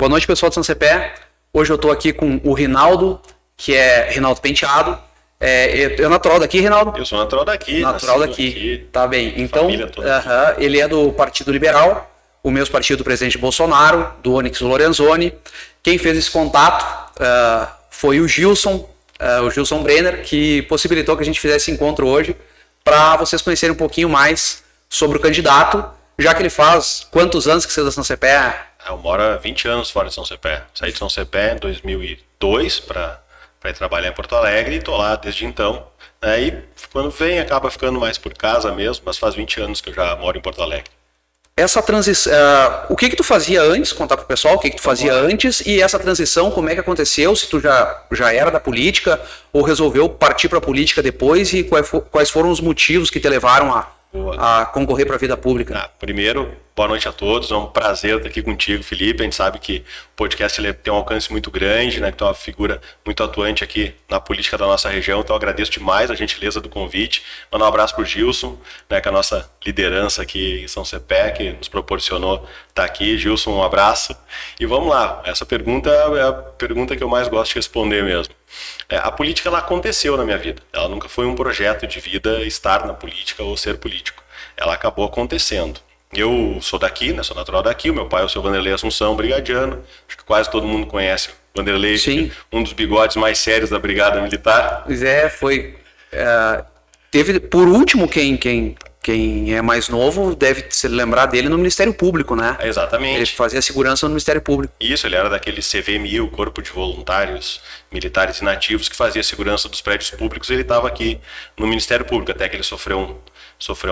Boa noite, pessoal de São Cepé. Hoje eu estou aqui com o Rinaldo, que é Rinaldo Penteado. É natural daqui, Rinaldo? Eu sou natural daqui. Natural daqui. Tá bem. Então, ele é do Partido Liberal, o mesmo partido do presidente Bolsonaro, do Onyx Lorenzoni. Quem fez esse contato foi o Gilson Brenner, que possibilitou que a gente fizesse esse encontro hoje, para vocês conhecerem um pouquinho mais sobre o candidato, já que ele faz quantos anos que você é da São Cepé? Eu moro há 20 anos fora de São Cepé. Saí de São Cepé em 2002 para ir trabalhar em Porto Alegre e estou lá desde então. E quando vem, acaba ficando mais por casa mesmo, mas faz 20 anos que eu já moro em Porto Alegre. Essa transição, o que tu fazia antes, contar pro pessoal o que tu fazia antes, e essa transição, como é que aconteceu, se tu já era da política ou resolveu partir para a política depois, e quais foram os motivos que te levaram a concorrer para a vida pública? Primeiro, boa noite a todos, é um prazer estar aqui contigo, Felipe. A gente sabe que o podcast ele tem um alcance muito grande, né? Que tu é uma figura muito atuante aqui na política da nossa região, então eu agradeço demais a gentileza do convite. Mandar um abraço para o Gilson, né? Que é a nossa liderança aqui em São Cepé, que nos proporcionou estar aqui. Gilson, um abraço. E vamos lá, essa pergunta é a pergunta que eu mais gosto de responder mesmo. A política ela aconteceu na minha vida, ela nunca foi um projeto de vida estar na política ou ser político, ela acabou acontecendo. Eu sou daqui, né, sou natural daqui, o meu pai é o seu Vanderlei Assunção, brigadiano, acho que quase todo mundo conhece o Vanderlei, um dos bigodes mais sérios da Brigada Militar. Pois é, foi... teve, por último, quem é mais novo deve se lembrar dele no Ministério Público, né? Exatamente. Ele fazia segurança no Ministério Público. Isso, ele era daquele CV1000, Corpo de Voluntários Militares Inativos, que fazia segurança dos prédios públicos. Ele estava aqui no Ministério Público, até que ele sofreu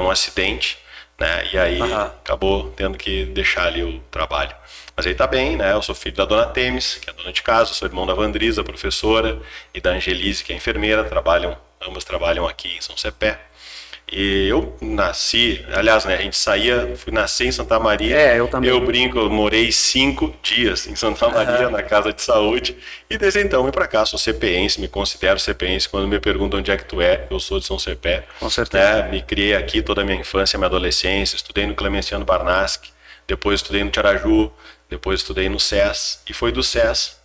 um acidente, né? E aí acabou tendo que deixar ali o trabalho. Mas ele está bem, né? Eu sou filho da dona Temis, que é dona de casa, sou irmão da Vandrisa, professora, e da Angelise, que é enfermeira, ambas trabalham aqui em São Cepé. E eu nasci, aliás, né, a gente fui nascer em Santa Maria. Eu também. Eu brinco, eu morei 5 dias em Santa Maria, na casa de saúde, e desde então vim para cá, sou cepeense, me considero cepeense. Quando me perguntam onde é que tu é, eu sou de São Cepé. Com certeza. Me criei aqui toda a minha infância, minha adolescência, estudei no Clemenciano Barnaschi, depois estudei no Tiaraju, depois estudei no SES, e foi do SES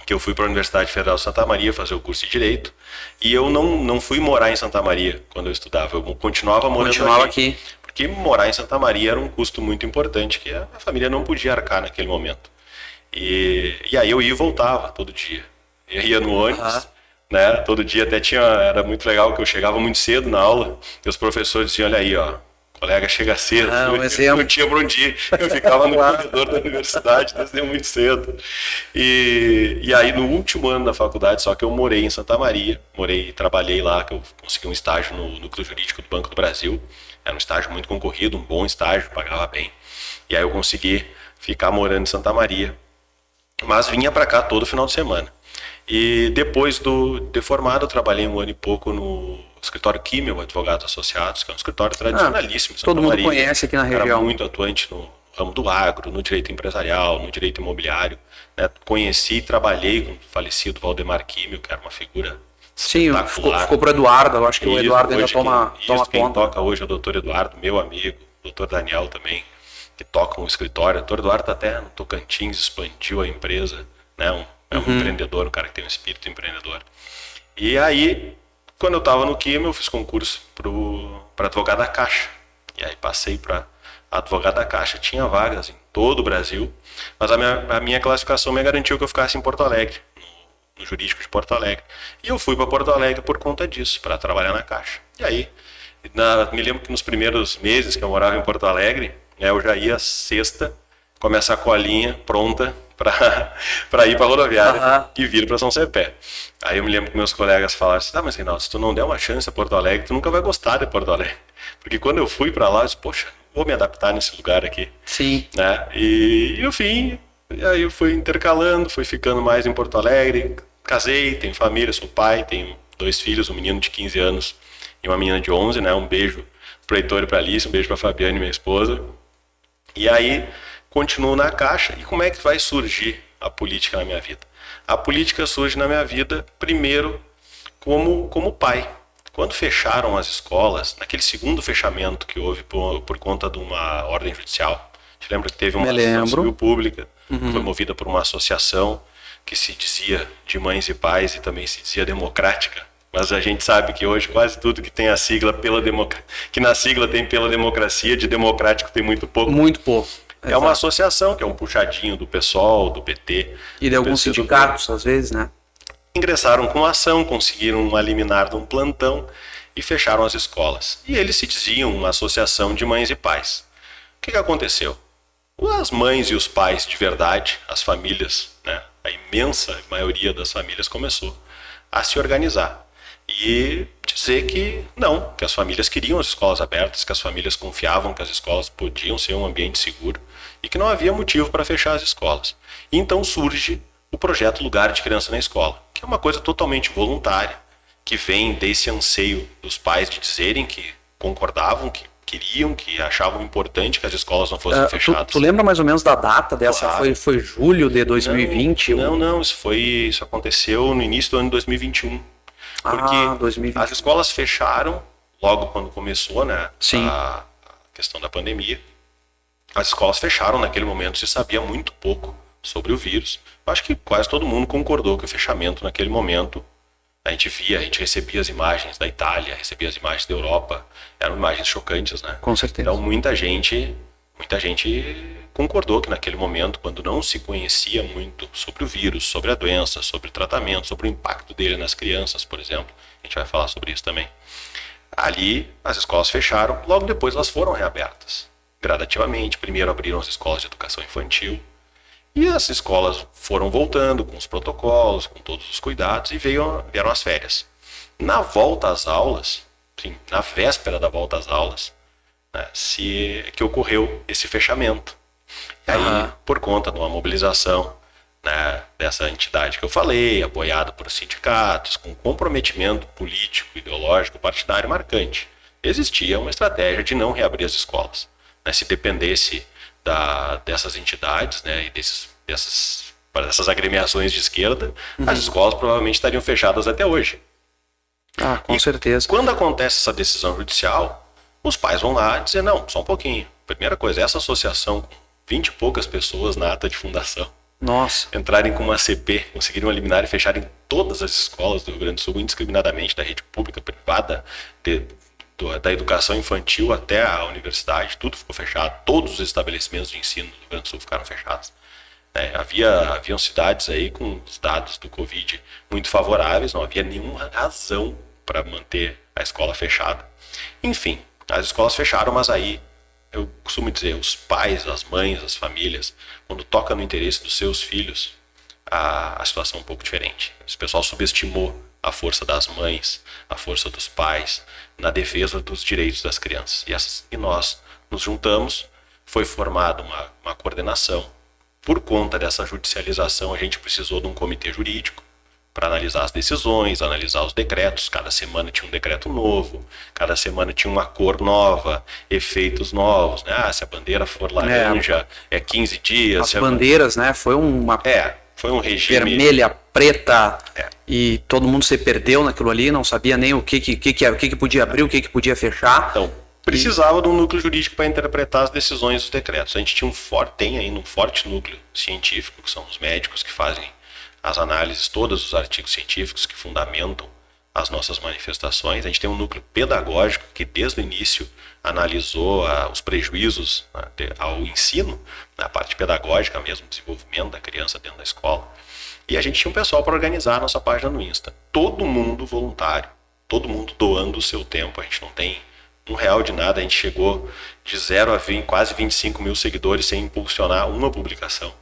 que eu fui para a Universidade Federal de Santa Maria fazer o curso de Direito, e eu não fui morar em Santa Maria quando eu estudava, eu continuava morando aqui. Porque morar em Santa Maria era um custo muito importante, que a família não podia arcar naquele momento. E aí eu ia e voltava todo dia. Eu ia no ônibus, né? Todo dia até era muito legal que eu chegava muito cedo na aula, e os professores diziam, olha aí, ó, colega chega cedo, eu não tinha para onde ir, eu ficava no corredor da universidade desde muito cedo. E aí no último ano da faculdade, só que eu morei em Santa Maria, trabalhei lá, que eu consegui um estágio no Núcleo Jurídico do Banco do Brasil, era um estágio muito concorrido, um bom estágio, pagava bem, e aí eu consegui ficar morando em Santa Maria, mas vinha para cá todo final de semana. E depois de formado, eu trabalhei 1 ano e pouco no escritório Kimmel Advogados Associados, que é um escritório tradicionalíssimo. Todo mundo conhece aqui na região. Era muito atuante no ramo do agro, no direito empresarial, no direito imobiliário. Né? Conheci e trabalhei com o falecido Valdemar Kimmel, que era uma figura espetacular. Ficou para o Eduardo, eu acho que o Eduardo ainda toma conta. Quem toca hoje é o doutor Eduardo, meu amigo, o doutor Daniel também, que toca um escritório. O doutor Eduardo está até no Tocantins, expandiu a empresa, né? É um empreendedor, um cara que tem um espírito empreendedor. E aí, quando eu estava no Kimmel, eu fiz concurso para advogado da Caixa. E aí passei para advogado da Caixa. Tinha vagas em todo o Brasil, mas a minha classificação me garantiu que eu ficasse em Porto Alegre, no jurídico de Porto Alegre. E eu fui para Porto Alegre por conta disso, para trabalhar na Caixa. E aí, me lembro que nos primeiros meses que eu morava em Porto Alegre, eu já ia sexta, começar a colinha pronta para ir para a rodoviária e vir para São Cepé. Aí eu me lembro que meus colegas falaram assim, mas Reinaldo, se tu não der uma chance a Porto Alegre, tu nunca vai gostar de Porto Alegre. Porque quando eu fui para lá, eu disse, poxa, vou me adaptar nesse lugar aqui. Sim. Né? E no fim, aí eu fui intercalando, fui ficando mais em Porto Alegre, casei, tenho família, sou pai, tenho 2 filhos, um menino de 15 anos e uma menina de 11, né? Um beijo pro Heitor e pra Alice, um beijo pra Fabiane, minha esposa. E aí, continuo na Caixa. E como é que vai surgir a política na minha vida? A política surge na minha vida, primeiro, como pai. Quando fecharam as escolas, naquele segundo fechamento que houve por conta de uma ordem judicial, Te lembra que teve uma ação civil pública, que foi movida por uma associação que se dizia de mães e pais e também se dizia democrática. Mas a gente sabe que hoje quase tudo que tem a sigla que na sigla tem pela democracia, de democrático tem muito pouco. Muito pouco. É uma associação que é um puxadinho do PSOL, do PT. E de alguns sindicatos, às vezes, né? Ingressaram com ação, conseguiram uma liminar de um plantão e fecharam as escolas. E eles se diziam uma associação de mães e pais. O que aconteceu? As mães e os pais de verdade, as famílias, né, a imensa maioria das famílias começou a se organizar e dizer que não, que as famílias queriam as escolas abertas, que as famílias confiavam que as escolas podiam ser um ambiente seguro e que não havia motivo para fechar as escolas. E então surge o projeto Lugar de Criança na Escola, que é uma coisa totalmente voluntária, que vem desse anseio dos pais de dizerem que concordavam, que queriam, que achavam importante que as escolas não fossem fechadas. Tu lembra mais ou menos da data dessa? Claro. Foi julho de 2020? Não, isso aconteceu no início do ano de 2021. Porque 2020. As escolas fecharam logo quando começou, né, a questão da pandemia. As escolas fecharam naquele momento, se sabia muito pouco sobre o vírus. Eu acho que quase todo mundo concordou que o fechamento naquele momento, a gente recebia as imagens da Itália, recebia as imagens da Europa, eram imagens chocantes, né? Com certeza. Então muita gente concordou que naquele momento, quando não se conhecia muito sobre o vírus, sobre a doença, sobre o tratamento, sobre o impacto dele nas crianças, por exemplo, a gente vai falar sobre isso também. Ali as escolas fecharam, logo depois elas foram reabertas, gradativamente. Primeiro abriram as escolas de educação infantil, e as escolas foram voltando com os protocolos, com todos os cuidados, e vieram as férias. Na volta às aulas, na véspera da volta às aulas, né, que ocorreu esse fechamento. E aí, por conta de uma mobilização, né, dessa entidade que eu falei, apoiada por sindicatos, com comprometimento político, ideológico, partidário marcante, existia uma estratégia de não reabrir as escolas. Né, se dependesse dessas entidades, né, e dessas agremiações de esquerda, as escolas provavelmente estariam fechadas até hoje. Com certeza. Quando acontece essa decisão judicial, os pais vão lá dizer, não, só um pouquinho. Primeira coisa, essa associação com 20 e poucas pessoas na ata de fundação, entrarem com uma CP, conseguiram eliminar e fecharem todas as escolas do Rio Grande do Sul, indiscriminadamente, da rede pública, privada, da educação infantil até a universidade, tudo ficou fechado, todos os estabelecimentos de ensino do Rio Grande do Sul ficaram fechados. Haviam cidades aí com os dados do Covid muito favoráveis, não havia nenhuma razão para manter a escola fechada. Enfim, as escolas fecharam, mas aí, eu costumo dizer, os pais, as mães, as famílias, quando toca no interesse dos seus filhos, a situação é um pouco diferente. O pessoal subestimou a força das mães, a força dos pais, na defesa dos direitos das crianças. E nós nos juntamos, foi formada uma coordenação. Por conta dessa judicialização, a gente precisou de um comitê jurídico para analisar as decisões, analisar os decretos. Cada semana tinha um decreto novo, cada semana tinha uma cor nova, efeitos novos. Né? Se a bandeira for laranja, é 15 dias. As bandeiras, né? Foi um regime... Vermelha, preta, e todo mundo se perdeu naquilo ali, não sabia nem o que podia abrir, o que podia fechar. Então, precisava de um núcleo jurídico para interpretar as decisões dos decretos. A gente tinha tem ainda um forte núcleo científico, que são os médicos que fazem as análises, todos os artigos científicos que fundamentam as nossas manifestações. A gente tem um núcleo pedagógico que desde o início analisou os prejuízos ao ensino, na parte pedagógica mesmo, desenvolvimento da criança dentro da escola. E a gente tinha um pessoal para organizar a nossa página no Insta. Todo mundo voluntário, todo mundo doando o seu tempo. A gente não tem R$1 de nada, a gente chegou de 0 a quase 25 mil seguidores sem impulsionar uma publicação.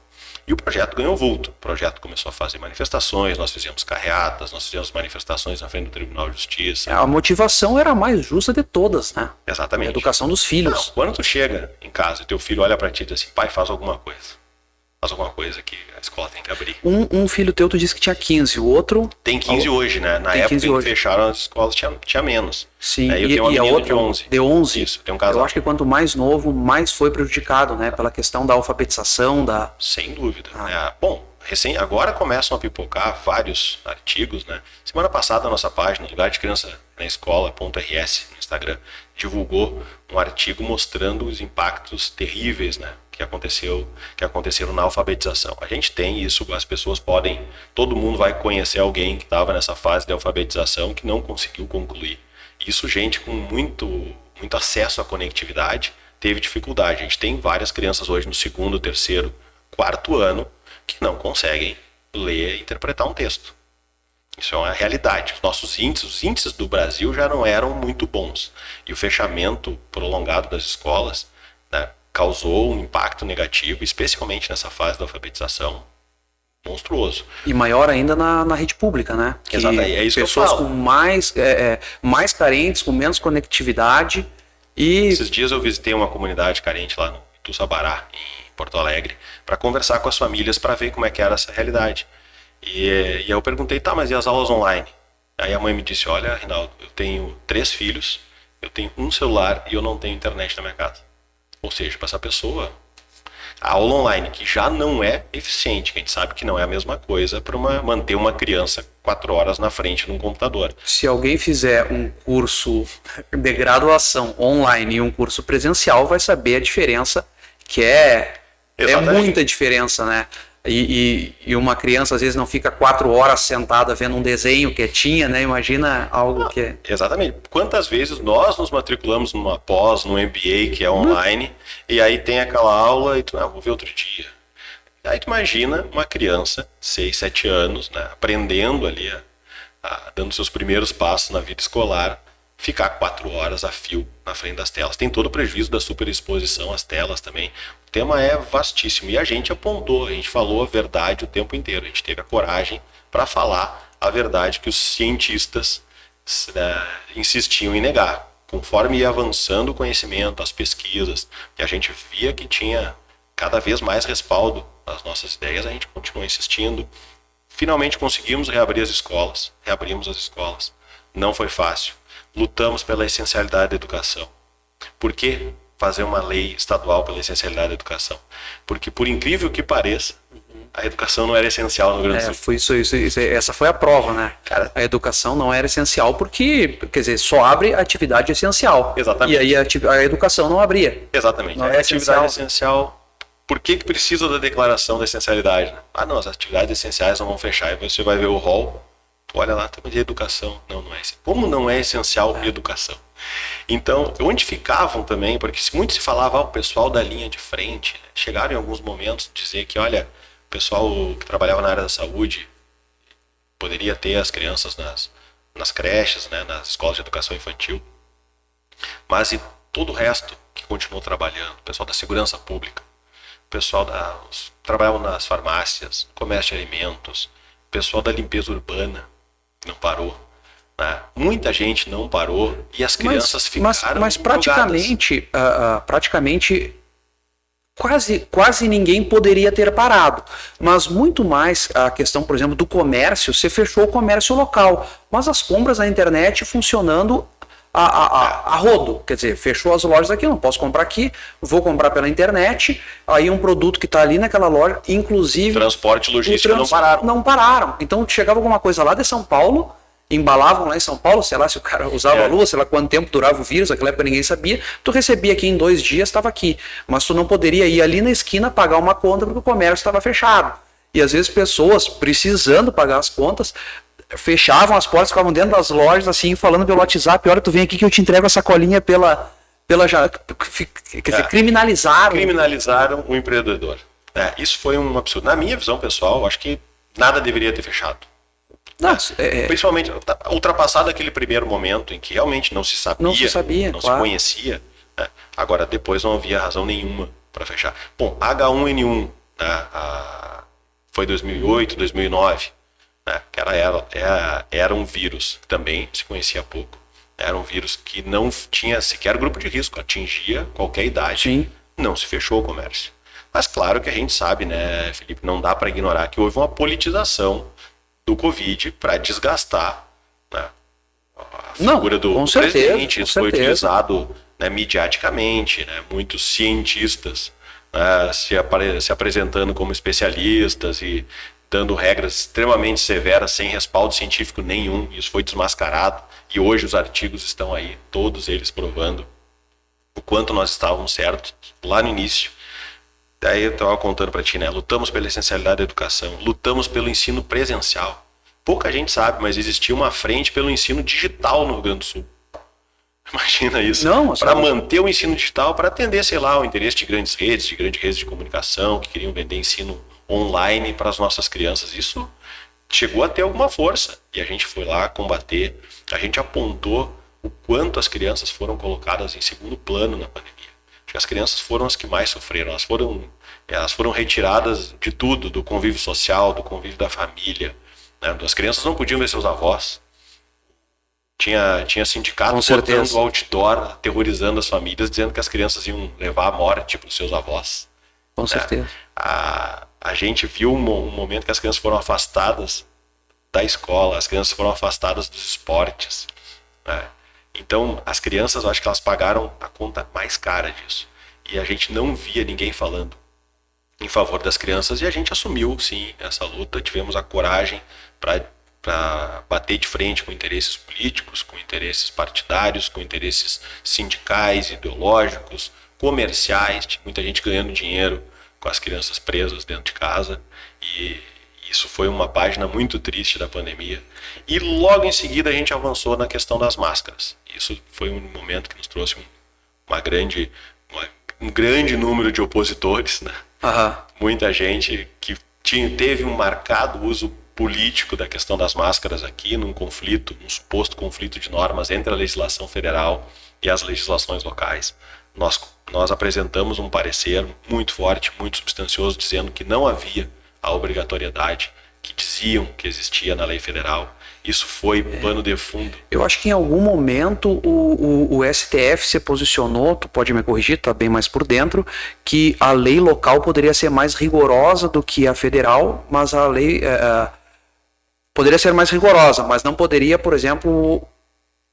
E o projeto ganhou vulto. O projeto começou a fazer manifestações, nós fizemos carreatas, nós fizemos manifestações na frente do Tribunal de Justiça. A motivação era a mais justa de todas, né? Exatamente. A educação dos filhos. Não, quando tu chega em casa e teu filho olha pra ti e diz assim, pai, faz alguma coisa. Faz alguma coisa que a escola tem que abrir. Um filho teu, tu disse que tinha 15, o outro... Tem 15 hoje, né? Na época que fecharam as escolas tinha menos. Sim, eu tenho e a outra de 11. De 11. Isso, tem um casal. Eu acho que quanto mais novo, mais foi prejudicado, né? Pela questão da alfabetização, Sem dúvida. Bom, agora começam a pipocar vários artigos, né? Semana passada a nossa página, Lugar de Criança na escola.rs, no Instagram, divulgou um artigo mostrando os impactos terríveis, né, que aconteceram na alfabetização. A gente tem isso, as pessoas podem, todo mundo vai conhecer alguém que estava nessa fase de alfabetização que não conseguiu concluir. Isso, gente com muito acesso à conectividade, teve dificuldade. A gente tem várias crianças hoje no 2º, 3º, 4º ano que não conseguem ler e interpretar um texto. Isso é uma realidade. Os nossos índices, os índices do Brasil já não eram muito bons. E o fechamento prolongado das escolas, né, causou um impacto negativo, especialmente nessa fase da alfabetização, monstruoso. E maior ainda na rede pública, né? Exatamente, é isso pessoas que eu falo. Com mais carentes, com menos conectividade. E esses dias eu visitei uma comunidade carente lá no Ituçabará, em Porto Alegre, para conversar com as famílias para ver como é que era essa realidade. E eu perguntei, tá, mas e as aulas online? Aí a mãe me disse, olha, Rinaldo, eu tenho 3 filhos, eu tenho um celular e eu não tenho internet na minha casa. Ou seja, para essa pessoa, a aula online, que já não é eficiente, que a gente sabe que não é a mesma coisa para manter uma criança 4 horas na frente de um computador. Se alguém fizer um curso de graduação online e um curso presencial, vai saber a diferença, que é muita diferença, né? E uma criança às vezes não fica 4 horas sentada vendo um desenho quietinha, né? Imagina algo que é... Exatamente. Quantas vezes nós nos matriculamos numa pós, num MBA que é online, e aí tem aquela aula e tu, vou ver outro dia. Aí tu imagina uma criança, 6, 7 anos, né, aprendendo ali, dando seus primeiros passos na vida escolar, ficar 4 horas a fio na frente das telas. Tem todo o prejuízo da superexposição às telas também. O tema é vastíssimo e a gente apontou, a gente falou a verdade o tempo inteiro. A gente teve a coragem para falar a verdade que os cientistas insistiam em negar. Conforme ia avançando o conhecimento, as pesquisas, e a gente via que tinha cada vez mais respaldo nas nossas ideias, a gente continuou insistindo. Finalmente conseguimos reabrimos as escolas. Não foi fácil. Lutamos pela essencialidade da educação. Por que fazer uma lei estadual pela essencialidade da educação? Porque, por incrível que pareça, a educação não era essencial no Rio Grande do Sul. Foi isso, essa foi a prova, né? Cara, a educação não era essencial porque, quer dizer, só abre a atividade essencial. Exatamente. E aí a educação não abria. Exatamente. Não a atividade essencial. Por que precisa da declaração da essencialidade? Não, as atividades essenciais não vão fechar. E você vai ver o rol. Olha lá, tem de educação. Não é. Como não é essencial educação? Então, onde ficavam também, porque muito se falava, o pessoal da linha de frente, né? Chegaram em alguns momentos a dizer que, olha, o pessoal que trabalhava na área da saúde poderia ter as crianças nas creches, né? Nas escolas de educação infantil. Mas e todo o resto que continuou trabalhando, o pessoal da segurança pública, o pessoal trabalhavam nas farmácias, comércio de alimentos, o pessoal da limpeza urbana, não parou, né? Muita gente não parou e as crianças ficaram mas praticamente quase ninguém poderia ter parado, mas muito mais a questão, por exemplo, do comércio. Você fechou o comércio local, mas as compras na internet funcionando a rodo, quer dizer, fechou as lojas aqui, não posso comprar aqui, vou comprar pela internet, aí um produto que está ali naquela loja, inclusive... Transporte e logística não pararam. Então chegava alguma coisa lá de São Paulo, embalavam lá em São Paulo, sei lá se o cara usava a lua, sei lá quanto tempo durava o vírus, naquela época ninguém sabia, tu recebia aqui em 2 dias, estava aqui, mas tu não poderia ir ali na esquina pagar uma conta porque o comércio estava fechado. E às vezes pessoas precisando pagar as contas, fechavam as portas, ficavam dentro das lojas, assim, falando pelo WhatsApp, olha, tu vem aqui que eu te entrego a sacolinha quer dizer, criminalizaram o empreendedor. Isso foi um absurdo. Na minha visão pessoal, acho que nada deveria ter fechado. Principalmente ultrapassado aquele primeiro momento em que realmente não se sabia, não se conhecia. Né? Agora, depois não havia razão nenhuma para fechar. Bom, H1N1, né? Foi 2008, 2009. Né, que era um vírus que também se conhecia pouco. Era um vírus que não tinha sequer grupo de risco, atingia qualquer idade. Sim. Não se fechou o comércio. Mas claro que a gente sabe, né, Felipe, não dá para ignorar que houve uma politização do Covid para desgastar, né, a figura do presidente. Isso foi utilizado, né, midiaticamente, né, muitos cientistas se apresentando como especialistas e dando regras extremamente severas, sem respaldo científico nenhum. Isso foi desmascarado e hoje os artigos estão aí, todos eles provando o quanto nós estávamos certos lá no início. Daí eu estava contando para ti, né? Lutamos pela essencialidade da educação, lutamos pelo ensino presencial. Pouca gente sabe, mas existia uma frente pelo ensino digital no Rio Grande do Sul. Imagina isso. Para manter o ensino digital, para atender, sei lá, o interesse de grandes redes de comunicação, que queriam vender ensino online para as nossas crianças. Isso chegou a ter alguma força. E a gente foi lá combater. A gente apontou o quanto as crianças foram colocadas em segundo plano na pandemia. Acho que as crianças foram as que mais sofreram. Elas foram retiradas de tudo, do convívio social, do convívio da família. Né? As crianças não podiam ver seus avós. Tinha sindicato botando outdoor, aterrorizando as famílias, dizendo que as crianças iam levar a morte para os seus avós. Com certeza. A gente viu um momento que as crianças foram afastadas da escola, as crianças foram afastadas dos esportes. Né? Então, as crianças, eu acho que elas pagaram a conta mais cara disso. E a gente não via ninguém falando em favor das crianças e a gente assumiu, sim, essa luta. Tivemos a coragem para bater de frente com interesses políticos, com interesses partidários, com interesses sindicais, ideológicos, comerciais. Tinha muita gente ganhando dinheiro com as crianças presas dentro de casa. E isso foi uma página muito triste da pandemia. E logo em seguida a gente avançou na questão das máscaras. Isso foi um momento que nos trouxe um grande número de opositores, né? Muita gente que teve um marcado uso político da questão das máscaras aqui, num suposto conflito de normas entre a legislação federal e as legislações locais. Nós apresentamos um parecer muito forte, muito substancioso, dizendo que não havia a obrigatoriedade que diziam que existia na lei federal. Isso foi pano de fundo. Eu acho que em algum momento o STF se posicionou, tu pode me corrigir, tá bem mais por dentro, que a lei local poderia ser mais rigorosa do que a federal, mas a lei poderia ser mais rigorosa, mas não poderia, por exemplo,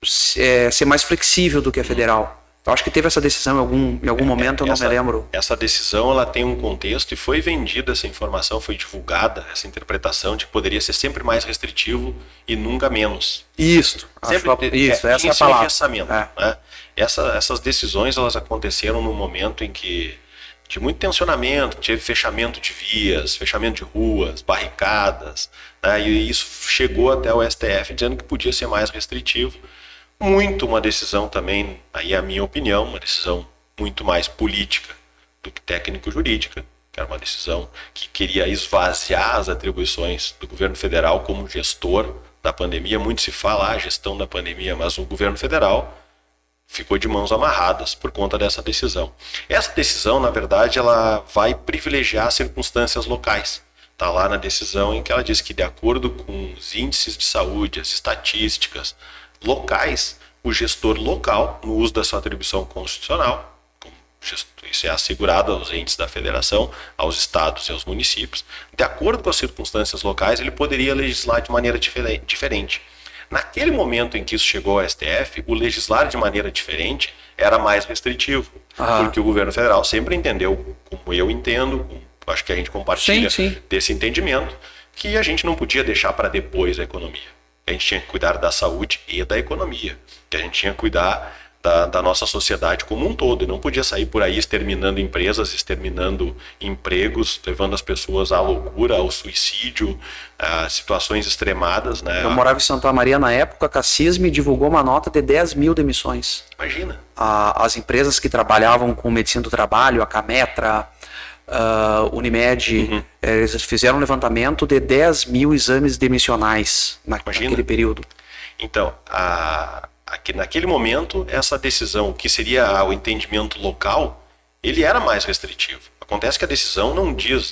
ser mais flexível do que a federal. Eu acho que teve essa decisão em algum momento, eu não me lembro. Essa decisão ela tem um contexto e foi vendida essa informação, foi divulgada essa interpretação de que poderia ser sempre mais restritivo e nunca menos. Isso, essa é a palavra. Né? Essas decisões elas aconteceram num momento em que tinha muito tensionamento, teve fechamento de vias, fechamento de ruas, barricadas, né? E isso chegou até o STF dizendo que podia ser mais restritivo. Muito uma decisão também, aí é a minha opinião, uma decisão muito mais política do que técnico-jurídica, que era uma decisão que queria esvaziar as atribuições do governo federal como gestor da pandemia. Muito se fala a gestão da pandemia, mas o governo federal ficou de mãos amarradas por conta dessa decisão. Essa decisão, na verdade, ela vai privilegiar circunstâncias locais. Está lá na decisão em que ela diz que, de acordo com os índices de saúde, as estatísticas locais, o gestor local, no uso da sua atribuição constitucional, isso é assegurado aos entes da federação, aos estados e aos municípios, de acordo com as circunstâncias locais, ele poderia legislar de maneira diferente. Naquele momento em que isso chegou ao STF, o legislar de maneira diferente era mais restritivo, porque o governo federal sempre entendeu, como eu entendo, acho que a gente compartilha desse entendimento, que a gente não podia deixar para depois a economia. A gente tinha que cuidar da saúde e da economia, que a gente tinha que cuidar da nossa sociedade como um todo, e não podia sair por aí exterminando empresas, exterminando empregos, levando as pessoas à loucura, ao suicídio, a situações extremadas, né? Eu morava em Santa Maria na época, a CISM divulgou uma nota de 10 mil demissões. Imagina. As empresas que trabalhavam com medicina do trabalho, a Cametra, Unimed, eles fizeram um levantamento de 10 mil exames demissionais naquele período. Então, naquele momento, essa decisão, que seria o entendimento local, ele era mais restritivo. Acontece que a decisão não diz,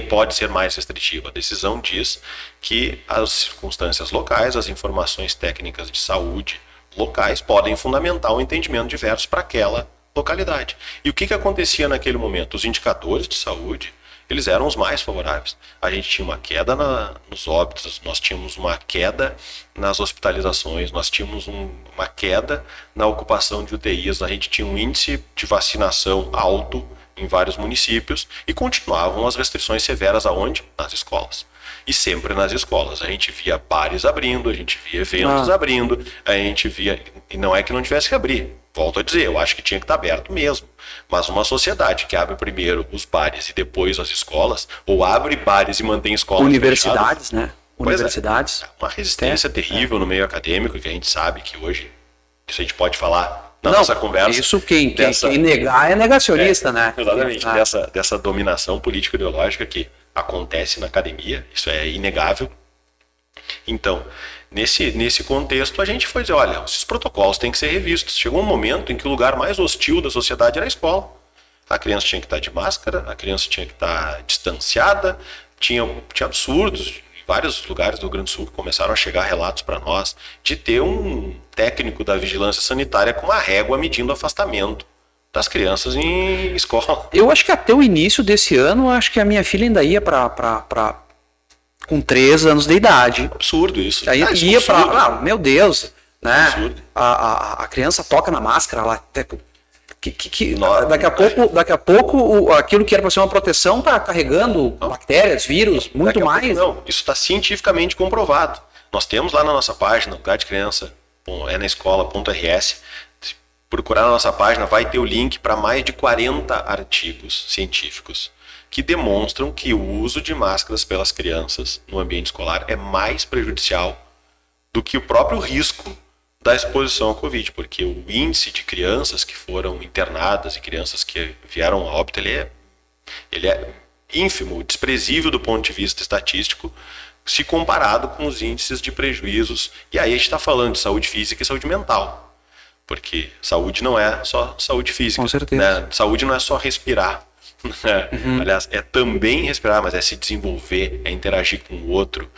pode ser mais restritiva. A decisão diz que as circunstâncias locais, as informações técnicas de saúde locais podem fundamentar um entendimento diverso para aquela localidade. E o que acontecia naquele momento? Os indicadores de saúde, eles eram os mais favoráveis. A gente tinha uma queda nos óbitos, nós tínhamos uma queda nas hospitalizações, nós tínhamos uma queda na ocupação de UTIs, a gente tinha um índice de vacinação alto, em vários municípios e continuavam as restrições severas aonde? Nas escolas. E sempre nas escolas. A gente via bares abrindo, a gente via eventos abrindo, a gente via... E não é que não tivesse que abrir. Volto a dizer, eu acho que tinha que estar aberto mesmo. Mas uma sociedade que abre primeiro os bares e depois as escolas, ou abre bares e mantém escolas universidades, fechadas, né? Universidades. É uma resistência terrível no meio acadêmico, que a gente sabe que hoje, isso a gente pode falar na nossa conversa. Isso quem negar é negacionista, né? Exatamente, dessa dominação política ideológica que acontece na academia, isso é inegável. Então, nesse contexto, a gente foi dizer, olha, esses protocolos têm que ser revistos. Chegou um momento em que o lugar mais hostil da sociedade era a escola. A criança tinha que estar de máscara, a criança tinha que estar distanciada, tinha absurdos. Vários lugares do Rio Grande do Sul que começaram a chegar relatos para nós de ter um técnico da vigilância sanitária com uma régua medindo afastamento das crianças em escola. Eu acho que até o início desse ano, acho que a minha filha ainda ia com 3 anos de idade. Absurdo isso. Aí ia para, meu Deus, né? A criança toca na máscara, ela daqui a pouco aquilo que era para ser uma proteção está carregando bactérias, vírus, muito mais. Não, isso está cientificamente comprovado. Nós temos lá na nossa página, Lugar de Criança, é na escola.rs. Se procurar na nossa página, vai ter o link para mais de 40 artigos científicos que demonstram que o uso de máscaras pelas crianças no ambiente escolar é mais prejudicial do que o próprio risco da exposição ao Covid, porque o índice de crianças que foram internadas e crianças que vieram a óbito, ele é ínfimo, desprezível do ponto de vista estatístico, se comparado com os índices de prejuízos. E aí a gente está falando de saúde física e saúde mental, porque saúde não é só saúde física. Com certeza. Né? Saúde não é só respirar. Aliás, é também respirar, mas é se desenvolver, é interagir com o outro,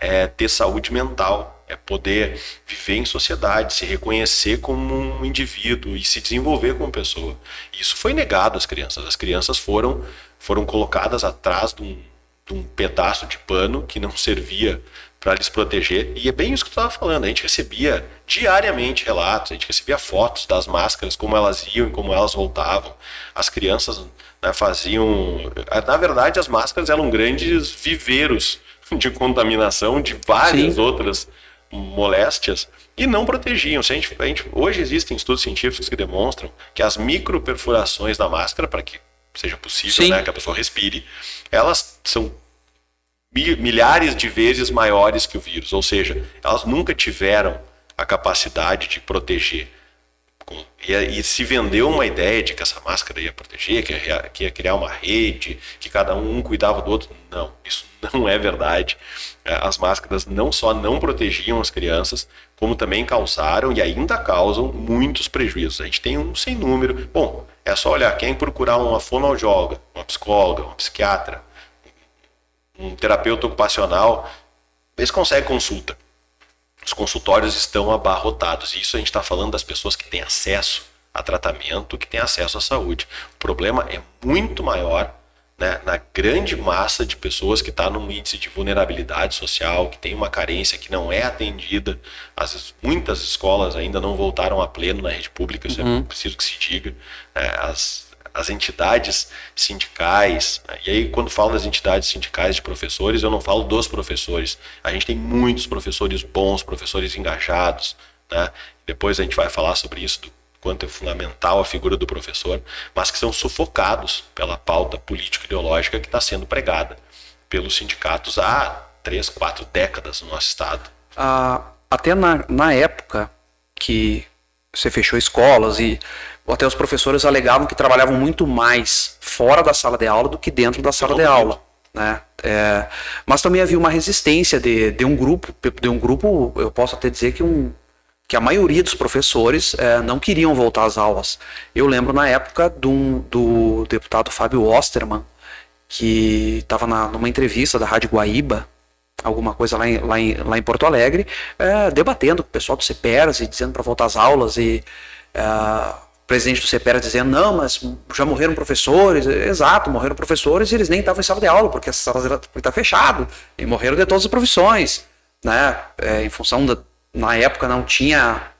é ter saúde mental, é poder viver em sociedade, se reconhecer como um indivíduo e se desenvolver como pessoa. Isso foi negado às crianças. As crianças foram colocadas atrás de um pedaço de pano que não servia para lhes proteger. E é bem isso que tu estava falando. A gente recebia diariamente relatos, a gente recebia fotos das máscaras, como elas iam e como elas voltavam. As crianças, né, faziam... Na verdade, as máscaras eram grandes viveiros de contaminação de várias outras moléstias e não protegiam. Hoje existem estudos científicos que demonstram que as microperfurações da máscara, para que seja possível, né, que a pessoa respire, elas são milhares de vezes maiores que o vírus, ou seja, elas nunca tiveram a capacidade de proteger. E se vendeu uma ideia de que essa máscara ia proteger, que ia criar uma rede, que cada um cuidava do outro. Não, isso não é verdade. As máscaras não só não protegiam as crianças, como também causaram e ainda causam muitos prejuízos. A gente tem um sem número. Bom, é só olhar, quem procurar uma fonoaudióloga, uma psicóloga, uma psiquiatra, um terapeuta ocupacional, eles conseguem consulta. Os consultórios estão abarrotados. E isso a gente está falando das pessoas que têm acesso a tratamento, que têm acesso à saúde. O problema é muito maior, né, na grande massa de pessoas que está num índice de vulnerabilidade social, que tem uma carência que não é atendida. Às vezes, muitas escolas ainda não voltaram a pleno na rede pública, isso é preciso que se diga. As entidades sindicais, né? E aí quando falo das entidades sindicais de professores, eu não falo dos professores. A gente tem muitos professores bons, professores engajados, né? Depois a gente vai falar sobre isso, do quanto é fundamental a figura do professor, mas que são sufocados pela pauta político-ideológica que está sendo pregada pelos sindicatos há 3, 4 décadas no nosso estado. Até na época que você fechou escolas e até os professores alegavam que trabalhavam muito mais fora da sala de aula do que dentro da sala de aula, né? Mas também havia uma resistência de um grupo, eu posso até dizer que a maioria dos professores não queriam voltar às aulas. Eu lembro na época do deputado Fábio Osterman, que estava numa entrevista da Rádio Guaíba, alguma coisa lá em Porto Alegre, debatendo com o pessoal do CEPERS e dizendo para voltar às aulas, e o presidente do CEPERS dizendo, não, mas já morreram professores. Exato, morreram professores e eles nem estavam em sala de aula, porque a sala está fechado, e morreram de todas as profissões, né? Em função na época não tinha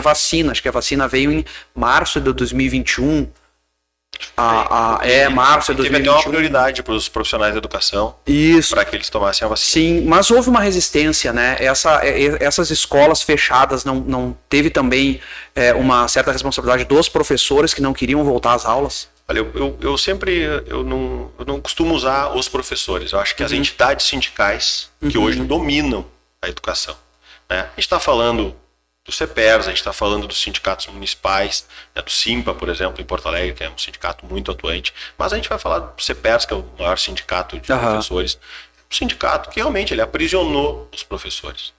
vacina, acho que a vacina veio em março de 2021, Março de 2021. Teve até uma prioridade para os profissionais da educação. Isso. Para que eles tomassem a vacina. Sim, mas houve uma resistência, né? Essas escolas fechadas não teve também uma certa responsabilidade dos professores que não queriam voltar às aulas? Olha, eu não costumo usar os professores. Eu acho que as entidades sindicais que hoje dominam a educação. Né? A gente está falando do CEPERS, a gente está falando dos sindicatos municipais, né, do SIMPA, por exemplo, em Porto Alegre, que é um sindicato muito atuante, mas a gente vai falar do CEPERS, que é o maior sindicato de professores, um sindicato que realmente ele aprisionou os professores.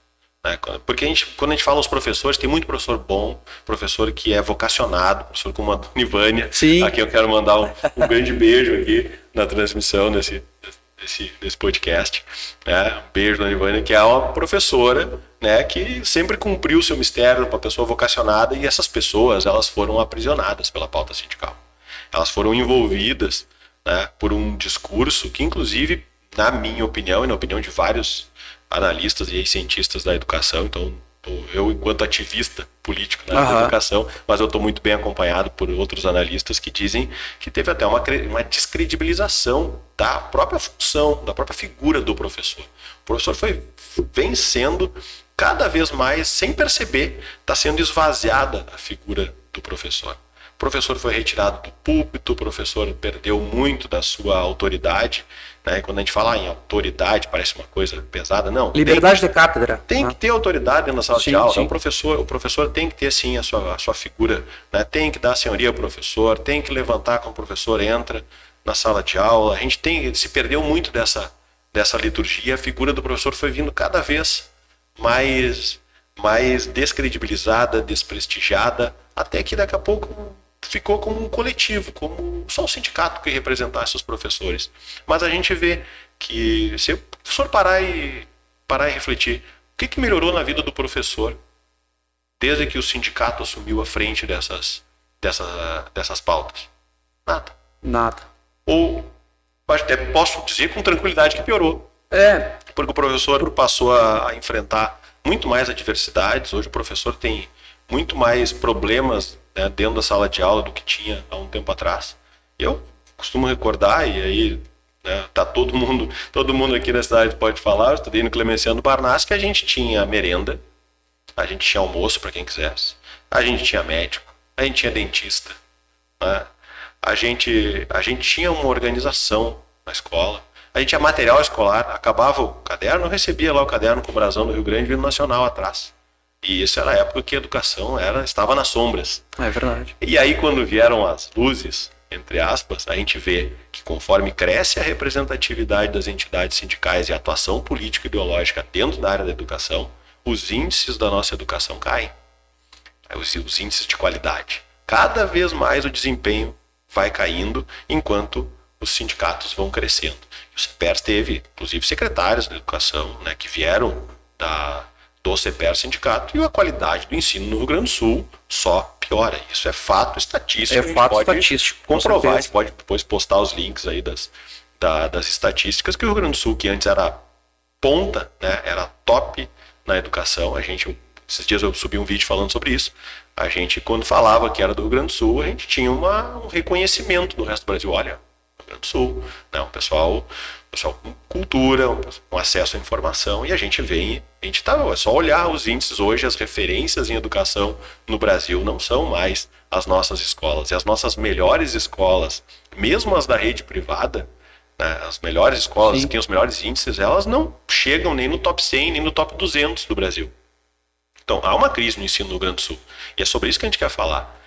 Né? Porque quando a gente fala os professores, tem muito professor bom, professor que é vocacionado, professor como a Dona Ivânia, a quem eu quero mandar um grande beijo aqui na transmissão desse podcast, né? Um beijo da Ivânia, que é uma professora, né, que sempre cumpriu o seu mistério, uma pessoa vocacionada, e essas pessoas elas foram aprisionadas pela pauta sindical. Elas foram envolvidas, né, por um discurso que, inclusive, na minha opinião e na opinião de vários analistas e cientistas da educação, então eu enquanto ativista político na educação, mas eu estou muito bem acompanhado por outros analistas que dizem que teve até uma descredibilização da própria função, da própria figura do professor. O professor vem sendo cada vez mais, sem perceber, está sendo esvaziada a figura do professor. O professor foi retirado do púlpito, o professor perdeu muito da sua autoridade. Né? Quando a gente fala em autoridade, parece uma coisa pesada. Não. Liberdade de cátedra. Tem que ter autoridade dentro da sala de aula. Sim. O professor tem que ter, sim, a sua figura. Né? Tem que dar senhoria ao professor, tem que levantar quando o professor entra na sala de aula. A gente se perdeu muito dessa liturgia. A figura do professor foi vindo cada vez mais descredibilizada, desprestigiada, até que daqui a pouco ficou como um coletivo, como só um sindicato que representasse os professores. Mas a gente vê que, se o professor parar e refletir, o que melhorou na vida do professor desde que o sindicato assumiu a frente dessas pautas? Nada. Ou até posso dizer com tranquilidade que piorou. Porque o professor passou a enfrentar muito mais adversidades. Hoje o professor tem muito mais problemas, né, dentro da sala de aula do que tinha há um tempo atrás. Eu costumo recordar, e aí, né, tá todo mundo aqui na cidade pode falar, eu estudei no Clemenciano Barnaschi, que a gente tinha merenda, a gente tinha almoço para quem quisesse, a gente tinha médico, a gente tinha dentista, né, a gente tinha uma organização na escola, a gente tinha material escolar, acabava o caderno, eu recebia lá o caderno com o brasão do Rio Grande e o Nacional atrás. E isso era a época que a educação estava nas sombras. É verdade. E aí, quando vieram as luzes, entre aspas, a gente vê que conforme cresce a representatividade das entidades sindicais e a atuação política e ideológica dentro da área da educação, os índices da nossa educação caem. Os índices de qualidade. Cada vez mais o desempenho vai caindo enquanto os sindicatos vão crescendo. E o CEPERS teve, inclusive, secretários da educação, né, que vieram do CEPERS sindicato, e a qualidade do ensino no Rio Grande do Sul só piora. Isso é fato estatístico. Estatístico. Comprovar, a gente pode depois postar os links aí das estatísticas, que o Rio Grande do Sul, que antes era ponta, né, era top na educação. Esses dias eu subi um vídeo falando sobre isso. A gente, quando falava que era do Rio Grande do Sul, a gente tinha um reconhecimento do resto do Brasil. Olha, Rio Grande do Sul, né, um pessoal com cultura, com acesso à informação, e a gente é só olhar os índices hoje, as referências em educação no Brasil não são mais as nossas escolas, e as nossas melhores escolas, mesmo as da rede privada, né, as melhores escolas, que têm os melhores índices, elas não chegam nem no top 100, nem no top 200 do Brasil. Então, há uma crise no ensino no Rio Grande do Sul, e é sobre isso que a gente quer falar.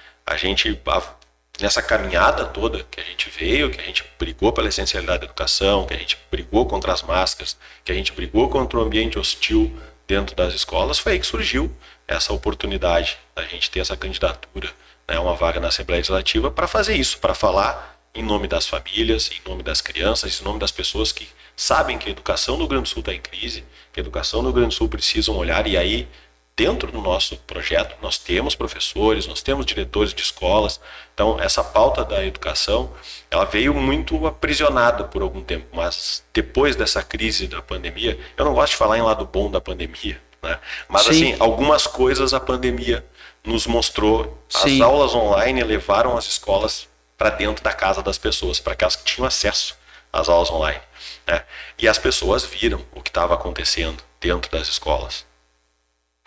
Nessa caminhada toda que a gente veio, que a gente brigou pela essencialidade da educação, que a gente brigou contra as máscaras, que a gente brigou contra o ambiente hostil dentro das escolas, foi aí que surgiu essa oportunidade da gente ter essa candidatura, né, uma vaga na Assembleia Legislativa, para fazer isso, para falar em nome das famílias, em nome das crianças, em nome das pessoas que sabem que a educação no Rio Grande do Sul está em crise, que a educação no Rio Grande do Sul precisa olhar, e aí, dentro do nosso projeto, nós temos professores, nós temos diretores de escolas. Então, essa pauta da educação, ela veio muito aprisionada por algum tempo, mas depois dessa crise da pandemia, eu não gosto de falar em lado bom da pandemia, né? Mas assim, algumas coisas a pandemia nos mostrou. As aulas online levaram as escolas para dentro da casa das pessoas, para aquelas que tinham acesso às aulas online, né? E as pessoas viram o que estava acontecendo dentro das escolas.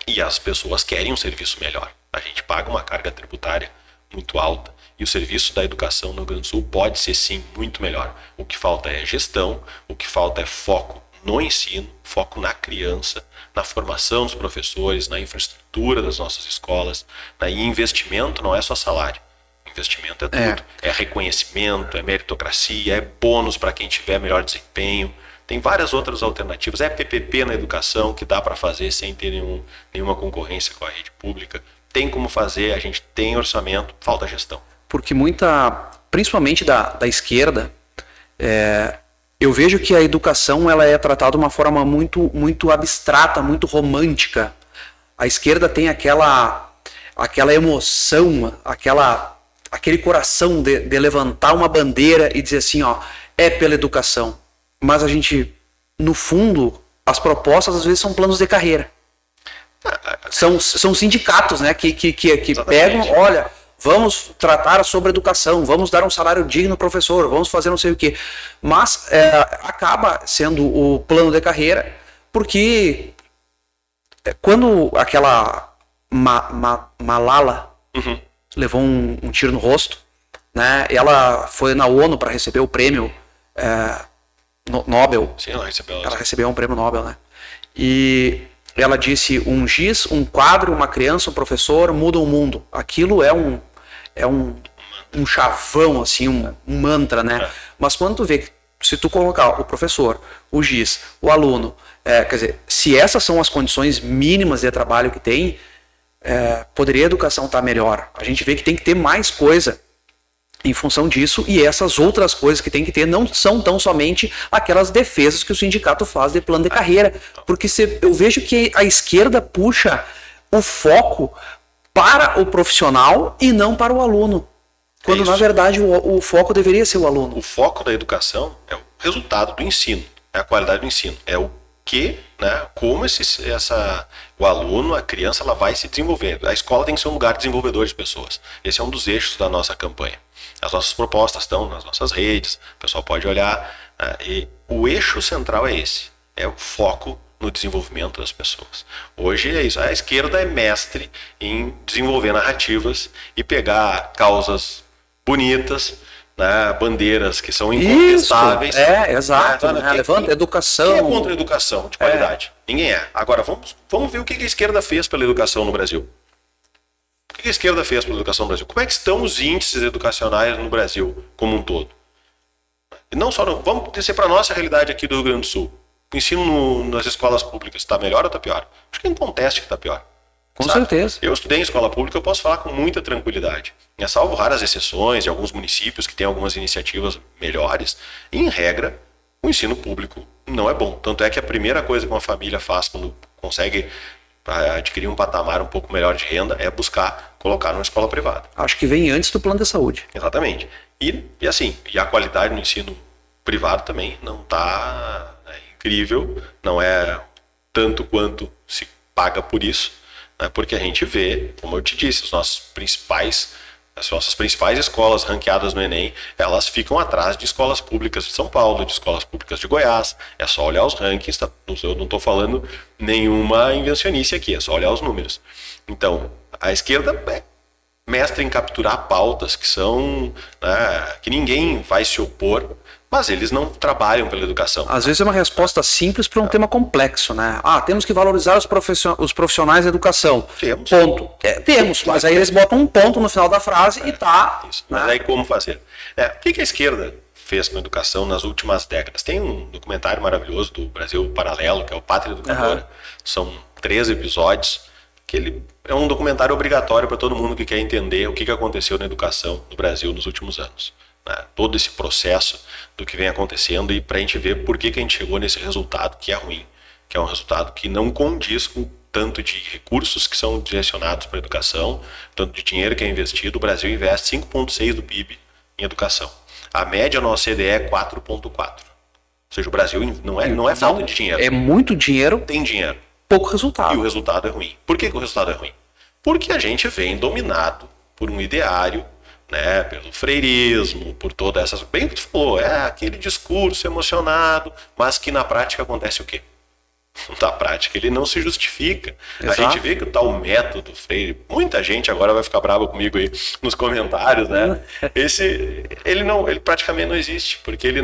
E as pessoas querem um serviço melhor. A gente paga uma carga tributária muito alta. E o serviço da educação no Rio Grande do Sul pode ser sim muito melhor. O que falta é gestão, o que falta é foco no ensino, foco na criança, na formação dos professores, na infraestrutura das nossas escolas. E investimento não é só salário. Investimento é tudo. É reconhecimento, é meritocracia, é bônus para quem tiver melhor desempenho. Tem várias outras alternativas. É PPP na educação que dá para fazer sem ter nenhuma concorrência com a rede pública. Tem como fazer, a gente tem orçamento, falta gestão. Porque principalmente da esquerda, eu vejo que a educação ela é tratada de uma forma muito, muito abstrata, muito romântica. A esquerda tem aquela emoção, aquele coração de levantar uma bandeira e dizer assim, ó, é pela educação. Mas a gente, no fundo, as propostas às vezes são planos de carreira. São sindicatos, né, que pegam, olha, vamos tratar sobre educação, vamos dar um salário digno ao professor, vamos fazer não sei o quê. Mas acaba sendo o plano de carreira, porque quando aquela Malala levou um tiro no rosto, né, ela foi na ONU para receber o prêmio Nobel. Sim, ela recebeu um prêmio Nobel, né? E ela disse, um giz, um quadro, uma criança, um professor mudam o mundo. Aquilo é um chavão, assim, um mantra, né? Mas quando tu vê, se tu colocar o professor, o giz, o aluno, quer dizer, se essas são as condições mínimas de trabalho que tem, poderia a educação estar melhor. A gente vê que tem que ter mais coisa em função disso, e essas outras coisas que tem que ter não são tão somente aquelas defesas que o sindicato faz de plano de carreira, porque eu vejo que a esquerda puxa o foco para o profissional e não para o aluno, quando na verdade o foco deveria ser o aluno. O foco da educação é o resultado do ensino, é a qualidade do ensino, é o que, né, como o aluno, a criança, ela vai se desenvolver. A escola tem que ser um lugar desenvolvedor de pessoas. Esse é um dos eixos da nossa campanha. As nossas propostas estão nas nossas redes, o pessoal pode olhar, e o eixo central é esse, é o foco no desenvolvimento das pessoas. Hoje é isso, a esquerda é mestre em desenvolver narrativas e pegar causas bonitas, né, bandeiras que são incontestáveis. Isso, exato. Né? Levanta a educação. Quem é contra a educação de qualidade? Ninguém é. Agora, vamos ver o que a esquerda fez pela educação no Brasil. O que a esquerda fez pela educação no Brasil? Como é que estão os índices educacionais no Brasil como um todo? E não só, vamos descer para a nossa realidade aqui do Rio Grande do Sul. O ensino nas escolas públicas está melhor ou está pior? Acho que não conteste que está pior. Com certeza. Eu estudei em escola pública, eu posso falar com muita tranquilidade. Salvo raras exceções de alguns municípios que têm algumas iniciativas melhores, em regra, o ensino público não é bom. Tanto é que a primeira coisa que uma família faz quando consegue adquirir um patamar um pouco melhor de renda é buscar colocar numa escola privada. Acho que vem antes do plano de saúde. Exatamente. E a qualidade no ensino privado também não está incrível, não é tanto quanto se paga por isso, né? Porque a gente vê, como eu te disse, as nossas principais escolas ranqueadas no Enem, elas ficam atrás de escolas públicas de São Paulo, de escolas públicas de Goiás. É só olhar os rankings, eu não estou falando nenhuma invencionice aqui, é só olhar os números. Então, a esquerda é mestre em capturar pautas que são, que ninguém vai se opor, mas eles não trabalham pela educação. Às vezes é uma resposta simples para um tema complexo, né? Temos que valorizar os profissionais da educação. Temos. Ponto. Temos, mas aí eles botam um ponto no final da frase e tá. Isso. Mas aí como fazer? O que a esquerda fez com a educação nas últimas décadas? Tem um documentário maravilhoso do Brasil Paralelo, que é o Pátria Educadora. São 13 episódios, que ele é um documentário obrigatório para todo mundo que quer entender o que aconteceu na educação no Brasil nos últimos anos. Todo esse processo do que vem acontecendo e para a gente ver por que a gente chegou nesse resultado que é ruim, que é um resultado que não condiz com tanto de recursos que são direcionados para a educação, tanto de dinheiro que é investido. O Brasil investe 5,6% do PIB em educação. A média na OCDE é 4,4%. Ou seja, o Brasil não é falta de dinheiro. É muito dinheiro. Tem dinheiro. Pouco resultado. E o resultado é ruim. Por que o resultado é ruim? Porque a gente vem dominado por um ideário, né, pelo freirismo, por todas essas... Bem que tu falou, é aquele discurso emocionado, mas que na prática acontece o quê? Na prática ele não se justifica. Exato. A gente vê que o tal método Freire, muita gente agora vai ficar brava comigo aí nos comentários, né? Ele praticamente não existe, porque ele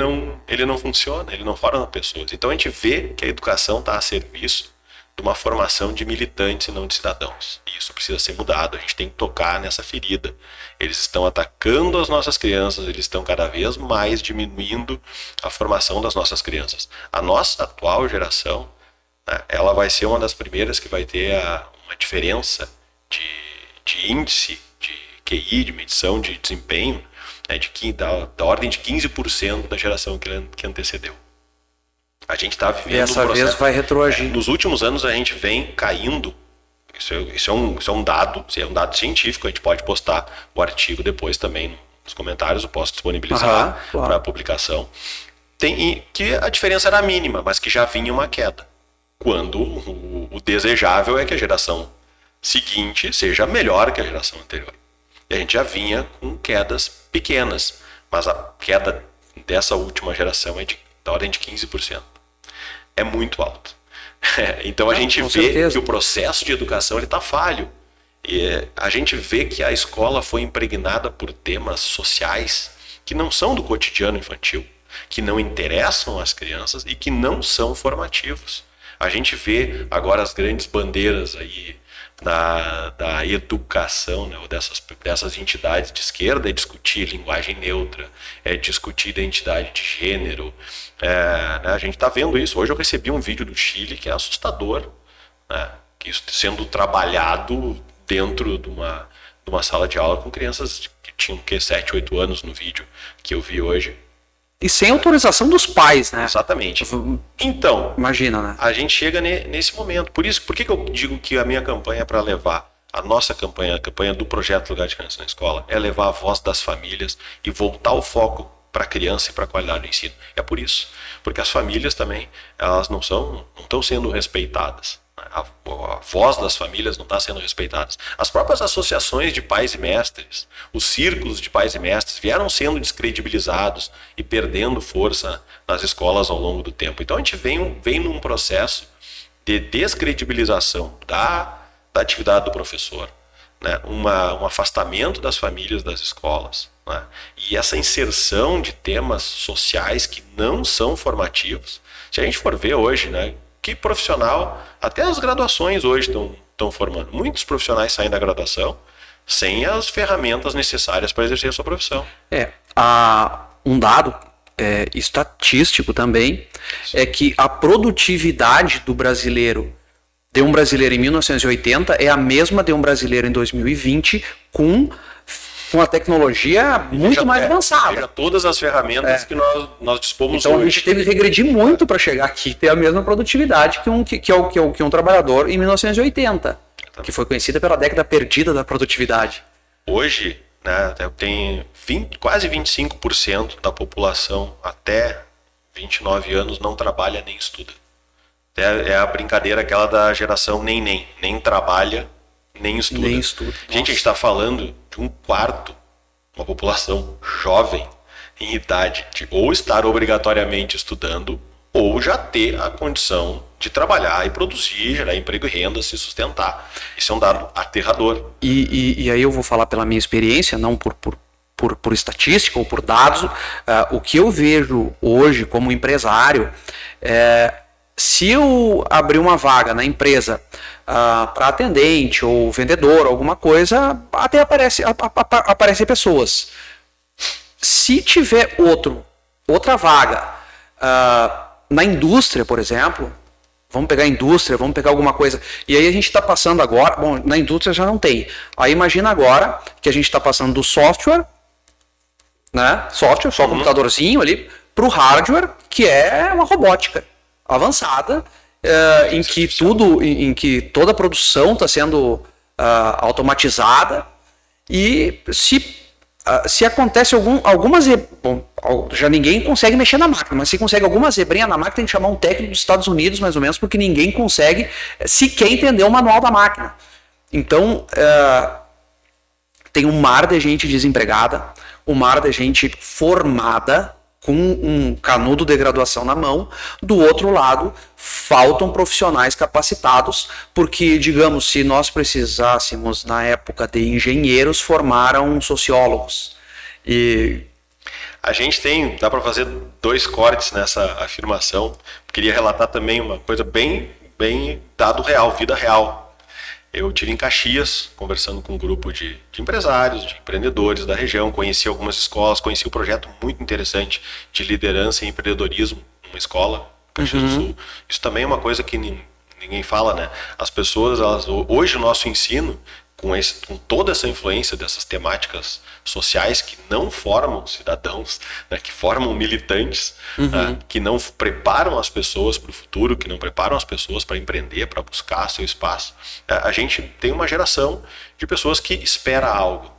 não funciona, ele não forma pessoas. Então a gente vê que a educação está a serviço de uma formação de militantes e não de cidadãos. E isso precisa ser mudado, a gente tem que tocar nessa ferida. Eles estão atacando as nossas crianças, eles estão cada vez mais diminuindo a formação das nossas crianças. A nossa atual geração, né, ela vai ser uma das primeiras que vai ter uma diferença de índice, de QI, de medição, de desempenho, né, da ordem de 15% da geração que antecedeu. A gente está vivendo essa vez vai retroagir. Nos últimos anos a gente vem caindo. Isso é um dado científico. A gente pode postar o artigo depois também nos comentários. Eu posso disponibilizar para publicação. Que a diferença era mínima, mas que já vinha uma queda. Quando o desejável é que a geração seguinte seja melhor que a geração anterior. E a gente já vinha com quedas pequenas, mas a queda dessa última geração é da ordem de 15%. É muito alto. Então a gente vê que o processo de educação está falho. E a gente vê que a escola foi impregnada por temas sociais que não são do cotidiano infantil, que não interessam as crianças e que não são formativos. A gente vê agora as grandes bandeiras aí da educação, né, dessas entidades de esquerda, é discutir linguagem neutra, é discutir identidade de gênero. Né, a gente está vendo isso. Hoje eu recebi um vídeo do Chile que é assustador, né, que isso sendo trabalhado dentro de uma sala de aula com crianças que tinham 7, 8 anos no vídeo que eu vi hoje. E sem autorização dos pais, né? Exatamente. Então, imagina, né? A gente chega nesse momento. Por que eu digo que a minha campanha é para levar, a nossa campanha, a campanha do Projeto Lugar de Criança na Escola, é levar a voz das famílias e voltar o foco para a criança e para a qualidade do ensino. É por isso. Porque as famílias também, elas não estão sendo respeitadas. A voz das famílias não está sendo respeitada. As próprias associações de pais e mestres, os círculos de pais e mestres vieram sendo descredibilizados e perdendo força nas escolas ao longo do tempo. Então a gente vem num processo de descredibilização da atividade do professor, né? Um afastamento das famílias das escolas, né? E essa inserção de temas sociais que não são formativos. Se a gente for ver hoje, né, que profissional, até as graduações hoje estão formando. Muitos profissionais saem da graduação sem as ferramentas necessárias para exercer a sua profissão. Um dado estatístico também é que a produtividade do brasileiro, de um brasileiro em 1980, é a mesma de um brasileiro em 2020 com a tecnologia muito mais avançada. Todas as ferramentas que nós dispomos então, hoje. A gente teve que regredir muito para chegar aqui e ter a mesma produtividade que um trabalhador em 1980, que foi conhecida pela década perdida da produtividade. Hoje, né, tem quase 25% da população até 29 anos não trabalha nem estuda. É a brincadeira aquela da geração nem trabalha, nem estuda. Gente, a gente está falando de um quarto, uma população jovem em idade de ou estar obrigatoriamente estudando ou já ter a condição de trabalhar e produzir, gerar emprego e renda, se sustentar. Isso é um dado aterrador. E aí eu vou falar pela minha experiência, não por estatística ou por dados. O que eu vejo hoje como empresário se eu abrir uma vaga na empresa para atendente ou vendedor, alguma coisa, até aparecem pessoas. Se tiver outra vaga na indústria, por exemplo, vamos pegar a indústria, vamos pegar alguma coisa, e aí a gente está passando agora, bom, na indústria já não tem, aí imagina agora que a gente está passando do software, né, só computadorzinho ali, para o hardware, que é uma robótica avançada, em que toda a produção está sendo automatizada, e se acontece algumas... Bom, já ninguém consegue mexer na máquina, mas se consegue alguma zebrinha na máquina, tem que chamar um técnico dos Estados Unidos, mais ou menos, porque ninguém consegue sequer entender o manual da máquina. Então, tem um mar de gente desempregada, um mar de gente formada, com um canudo de graduação na mão. Do outro lado, faltam profissionais capacitados, porque, digamos, se nós precisássemos, na época de engenheiros, formaram sociólogos. E a gente dá para fazer 2 cortes nessa afirmação. Queria relatar também uma coisa bem dado real, vida real. Eu estive em Caxias, conversando com um grupo de empresários, de empreendedores da região, conheci algumas escolas, conheci um projeto muito interessante de liderança e empreendedorismo, uma escola, Caxias do Sul. Isso também é uma coisa que ninguém fala, né? As pessoas, hoje o nosso ensino, com toda essa influência dessas temáticas sociais que não formam cidadãos, né, que formam militantes, que não preparam as pessoas para o futuro, que não preparam as pessoas para empreender, para buscar seu espaço. A gente tem uma geração de pessoas que espera algo,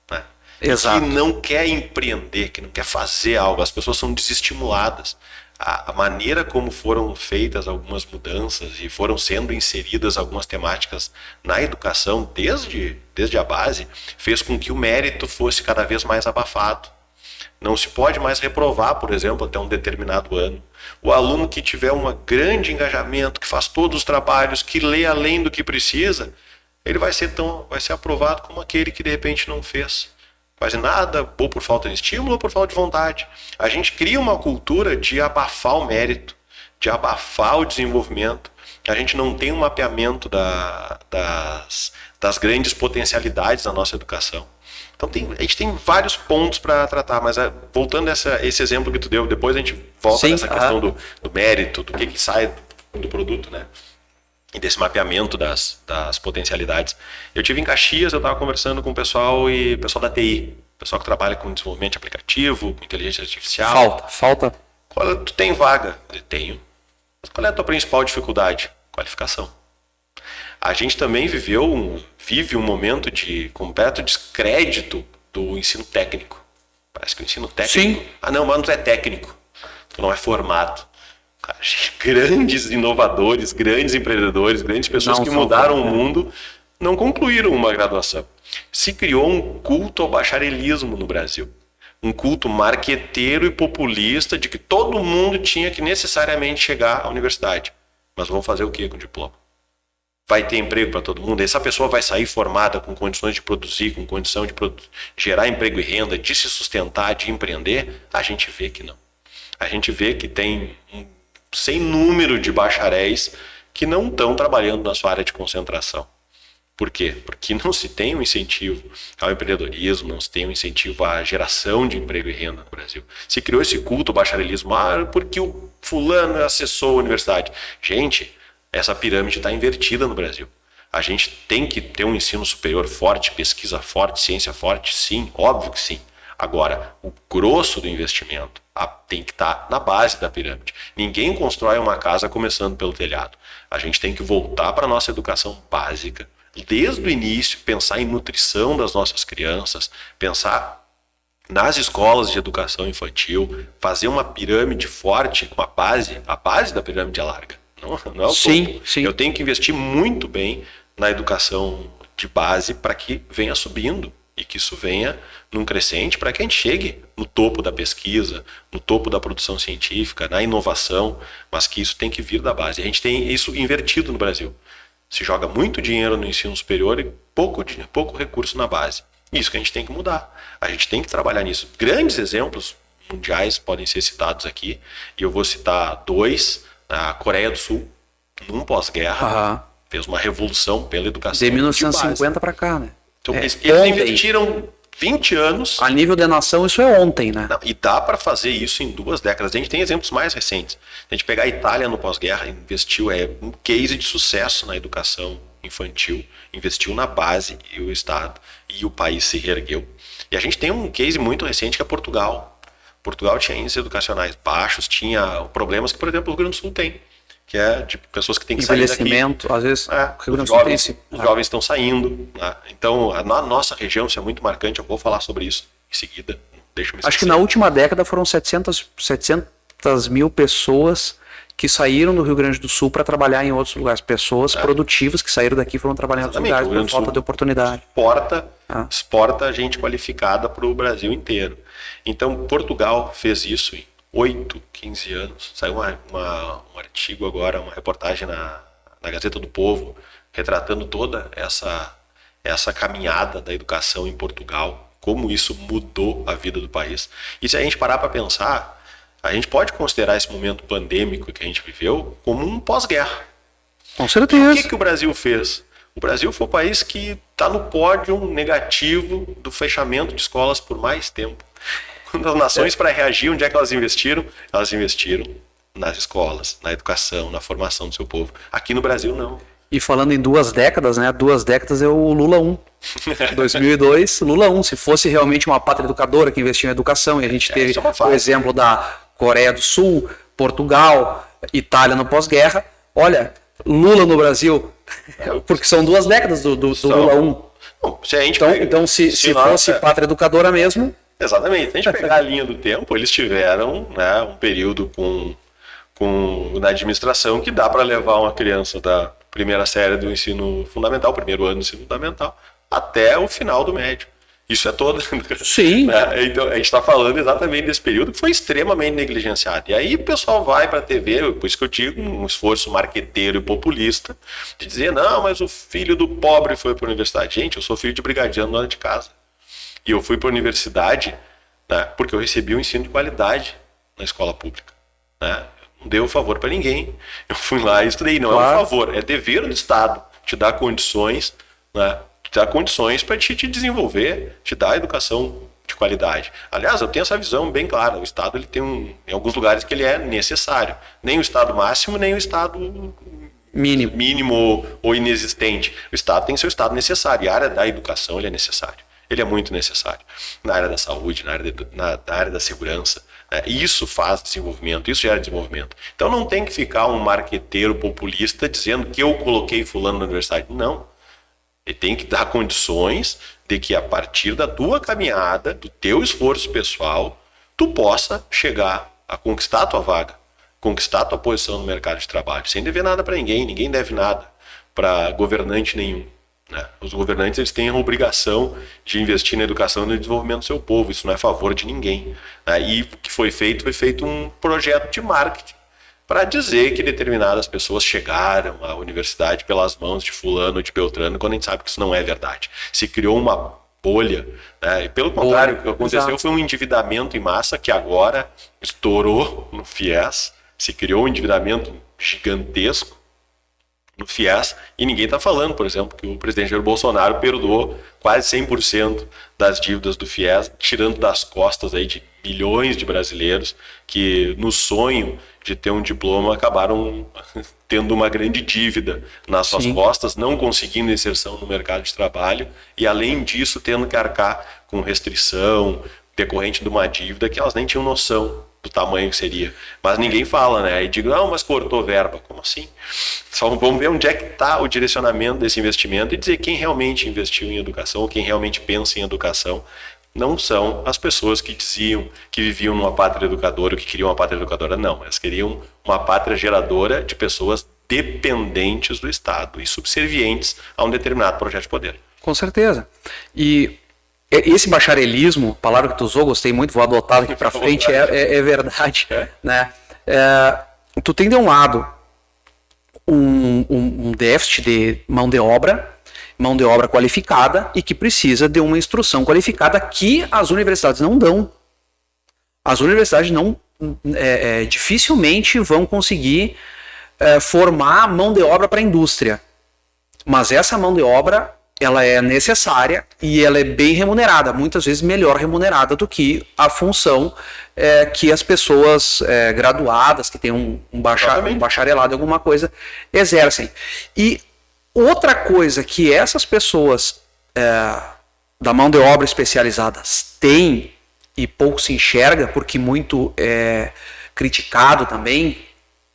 né? Exato. Que não quer empreender, que não quer fazer algo. As pessoas são desestimuladas. A maneira como foram feitas algumas mudanças e foram sendo inseridas algumas temáticas na educação desde a base, fez com que o mérito fosse cada vez mais abafado. Não se pode mais reprovar, por exemplo, até um determinado ano. O aluno que tiver um grande engajamento, que faz todos os trabalhos, que lê além do que precisa, ele vai ser aprovado como aquele que de repente não fez quase nada, ou por falta de estímulo, ou por falta de vontade. A gente cria uma cultura de abafar o mérito, de abafar o desenvolvimento. A gente não tem um mapeamento das grandes potencialidades da nossa educação. Então a gente tem vários pontos para tratar, mas voltando a esse exemplo que tu deu, depois a gente volta nessa questão do mérito, do que sai do produto, né? E desse mapeamento das potencialidades. Eu tive em Caxias, eu estava conversando com o pessoal da TI, pessoal que trabalha com desenvolvimento de aplicativo, com inteligência artificial. Falta. Tu tem vaga? Eu tenho. Mas qual é a tua principal dificuldade? Qualificação. A gente também vive um momento de completo descrédito do ensino técnico. Parece que o ensino técnico... Sim. Não, mas tu é técnico. Tu não é formado. Grandes inovadores, grandes empreendedores, grandes pessoas que mudaram o mundo, não concluíram uma graduação. Se criou um culto ao bacharelismo no Brasil. Um culto marqueteiro e populista de que todo mundo tinha que necessariamente chegar à universidade. Mas vão fazer o quê com o diploma? Vai ter emprego para todo mundo? Essa pessoa vai sair formada com condições de produzir, com condição de gerar emprego e renda, de se sustentar, de empreender? A gente vê que não. A gente vê que tem sem número de bacharéis que não estão trabalhando na sua área de concentração. Por quê? Porque não se tem um incentivo ao empreendedorismo, não se tem um incentivo à geração de emprego e renda no Brasil. Se criou esse culto ao bacharelismo, porque o fulano acessou a universidade. Gente, essa pirâmide está invertida no Brasil. A gente tem que ter um ensino superior forte, pesquisa forte, ciência forte, sim, óbvio que sim. Agora, o grosso do investimento tem que estar na base da pirâmide. Ninguém constrói uma casa começando pelo telhado. A gente tem que voltar para a nossa educação básica, desde o início, pensar em nutrição das nossas crianças, pensar nas escolas de educação infantil, fazer uma pirâmide forte com a base da pirâmide é larga. Não é o topo. Sim. Eu tenho que investir muito bem na educação de base para que venha subindo e que isso venha num crescente para que a gente chegue no topo da pesquisa, no topo da produção científica, na inovação, mas que isso tem que vir da base. A gente tem isso invertido no Brasil. Se joga muito dinheiro no ensino superior e pouco recurso na base. Isso que a gente tem que mudar. A gente tem que trabalhar nisso. Grandes exemplos mundiais podem ser citados aqui, e eu vou citar 2. A Coreia do Sul, num pós-guerra, fez uma revolução pela educação. De 1950 para cá, né? Então, eles investiram 20 anos. A nível de nação, isso é ontem, né? Não, e dá para fazer isso em 2 décadas. A gente tem exemplos mais recentes. A gente pegar a Itália no pós-guerra, investiu um case de sucesso na educação infantil, investiu na base e o Estado, e o país se reergueu. E a gente tem um case muito recente que é Portugal. Portugal tinha índices educacionais baixos, tinha problemas que, por exemplo, o Rio Grande do Sul tem, que é de pessoas que têm que sair daqui. Envelhecimento, às vezes os jovens estão saindo. Né? Então, na nossa região, isso é muito marcante, eu vou falar sobre isso em seguida. Deixa eu me Acho que na última década foram 700 mil pessoas que saíram do Rio Grande do Sul para trabalhar em outros lugares. Pessoas produtivas que saíram daqui foram trabalhar em outros lugares por falta de oportunidade. Exporta gente qualificada para o Brasil inteiro. Então, Portugal fez isso em 8, 15 anos. Saiu um artigo agora, uma reportagem na Gazeta do Povo, retratando toda essa caminhada da educação em Portugal, como isso mudou a vida do país. E se a gente parar para pensar, a gente pode considerar esse momento pandêmico que a gente viveu como um pós-guerra. Com certeza. O que o Brasil fez? O Brasil foi o país que está no pódio negativo do fechamento de escolas por mais tempo. Quando as nações, para reagir, onde é que elas investiram? Elas investiram nas escolas, na educação, na formação do seu povo. Aqui no Brasil, não. E falando em 2 décadas, né? 2 décadas é o Lula 1. 2002, Lula 1. Se fosse realmente uma pátria educadora que investiu em educação, e a gente teve o exemplo da Coreia do Sul, Portugal, Itália no pós-guerra. Olha, Lula no Brasil, porque são 2 décadas do Lula 1. Bom, se a gente então, se fosse pátria educadora mesmo... Exatamente. Se a gente pegar a linha do tempo, eles tiveram, né, um período na administração que dá para levar uma criança da primeira série do ensino fundamental, primeiro ano do ensino fundamental, até o final do médio. Isso é todo. Sim. Né? Então, a gente está falando exatamente desse período que foi extremamente negligenciado. E aí o pessoal vai para a TV, por isso que eu digo, um esforço marqueteiro e populista, de dizer, não, mas o filho do pobre foi para a universidade. Gente, eu sou filho de brigadiano dona de casa. E eu fui para a universidade, né, porque eu recebi um ensino de qualidade na escola pública. Né? Não deu favor para ninguém. Eu fui lá e estudei. Não é um favor, é dever do Estado te dar condições, né, te dar condições para te desenvolver, te dar educação de qualidade. Aliás, eu tenho essa visão bem clara. O Estado ele tem em alguns lugares que ele é necessário. Nem o Estado máximo, nem o Estado mínimo ou inexistente. O Estado tem seu Estado necessário. E a área da educação ele é necessário. Ele é muito necessário. Na área da saúde, na área da segurança. Né? Isso faz desenvolvimento, isso gera desenvolvimento. Então não tem que ficar um marqueteiro populista dizendo que eu coloquei fulano na universidade. Não. Ele tem que dar condições de que a partir da tua caminhada, do teu esforço pessoal, tu possa chegar a conquistar a tua vaga, conquistar a tua posição no mercado de trabalho, sem dever nada para ninguém deve nada para governante nenhum. Né? Os governantes eles têm a obrigação de investir na educação e no desenvolvimento do seu povo, isso não é favor de ninguém. Né? E o que foi feito um projeto de marketing para dizer que determinadas pessoas chegaram à universidade pelas mãos de fulano ou de Beltrano, quando a gente sabe que isso não é verdade. Se criou uma bolha, né? E pelo contrário, o que aconteceu foi um endividamento em massa que agora estourou no FIES, se criou um endividamento gigantesco no FIES, e ninguém está falando, por exemplo, que o presidente Jair Bolsonaro perdoou quase 100% das dívidas do FIES, tirando das costas aí de milhões de brasileiros que no sonho de ter um diploma acabaram tendo uma grande dívida nas suas costas, não conseguindo inserção no mercado de trabalho e além disso tendo que arcar com restrição decorrente de uma dívida que elas nem tinham noção do tamanho que seria. Mas ninguém fala, né? Aí digo, não, mas cortou verba. Como assim? Só vamos ver onde é que está o direcionamento desse investimento e dizer quem realmente investiu em educação, quem realmente pensa em educação. Não são as pessoas que diziam que viviam numa pátria educadora, que queriam uma pátria educadora. Não, elas queriam uma pátria geradora de pessoas dependentes do Estado e subservientes a um determinado projeto de poder. Com certeza. E esse bacharelismo, palavra que tu usou, gostei muito, vou adotar daqui para frente, é verdade. Né? Tu tem de um lado um déficit de mão de obra qualificada e que precisa de uma instrução qualificada que as universidades não dão. As universidades dificilmente vão conseguir formar mão de obra para a indústria. Mas essa mão de obra ela é necessária e ela é bem remunerada, muitas vezes melhor remunerada do que a função que as pessoas graduadas, que têm um bacharelado em alguma coisa, exercem. E outra coisa que essas pessoas da mão de obra especializadas têm e pouco se enxerga, porque muito é criticado também,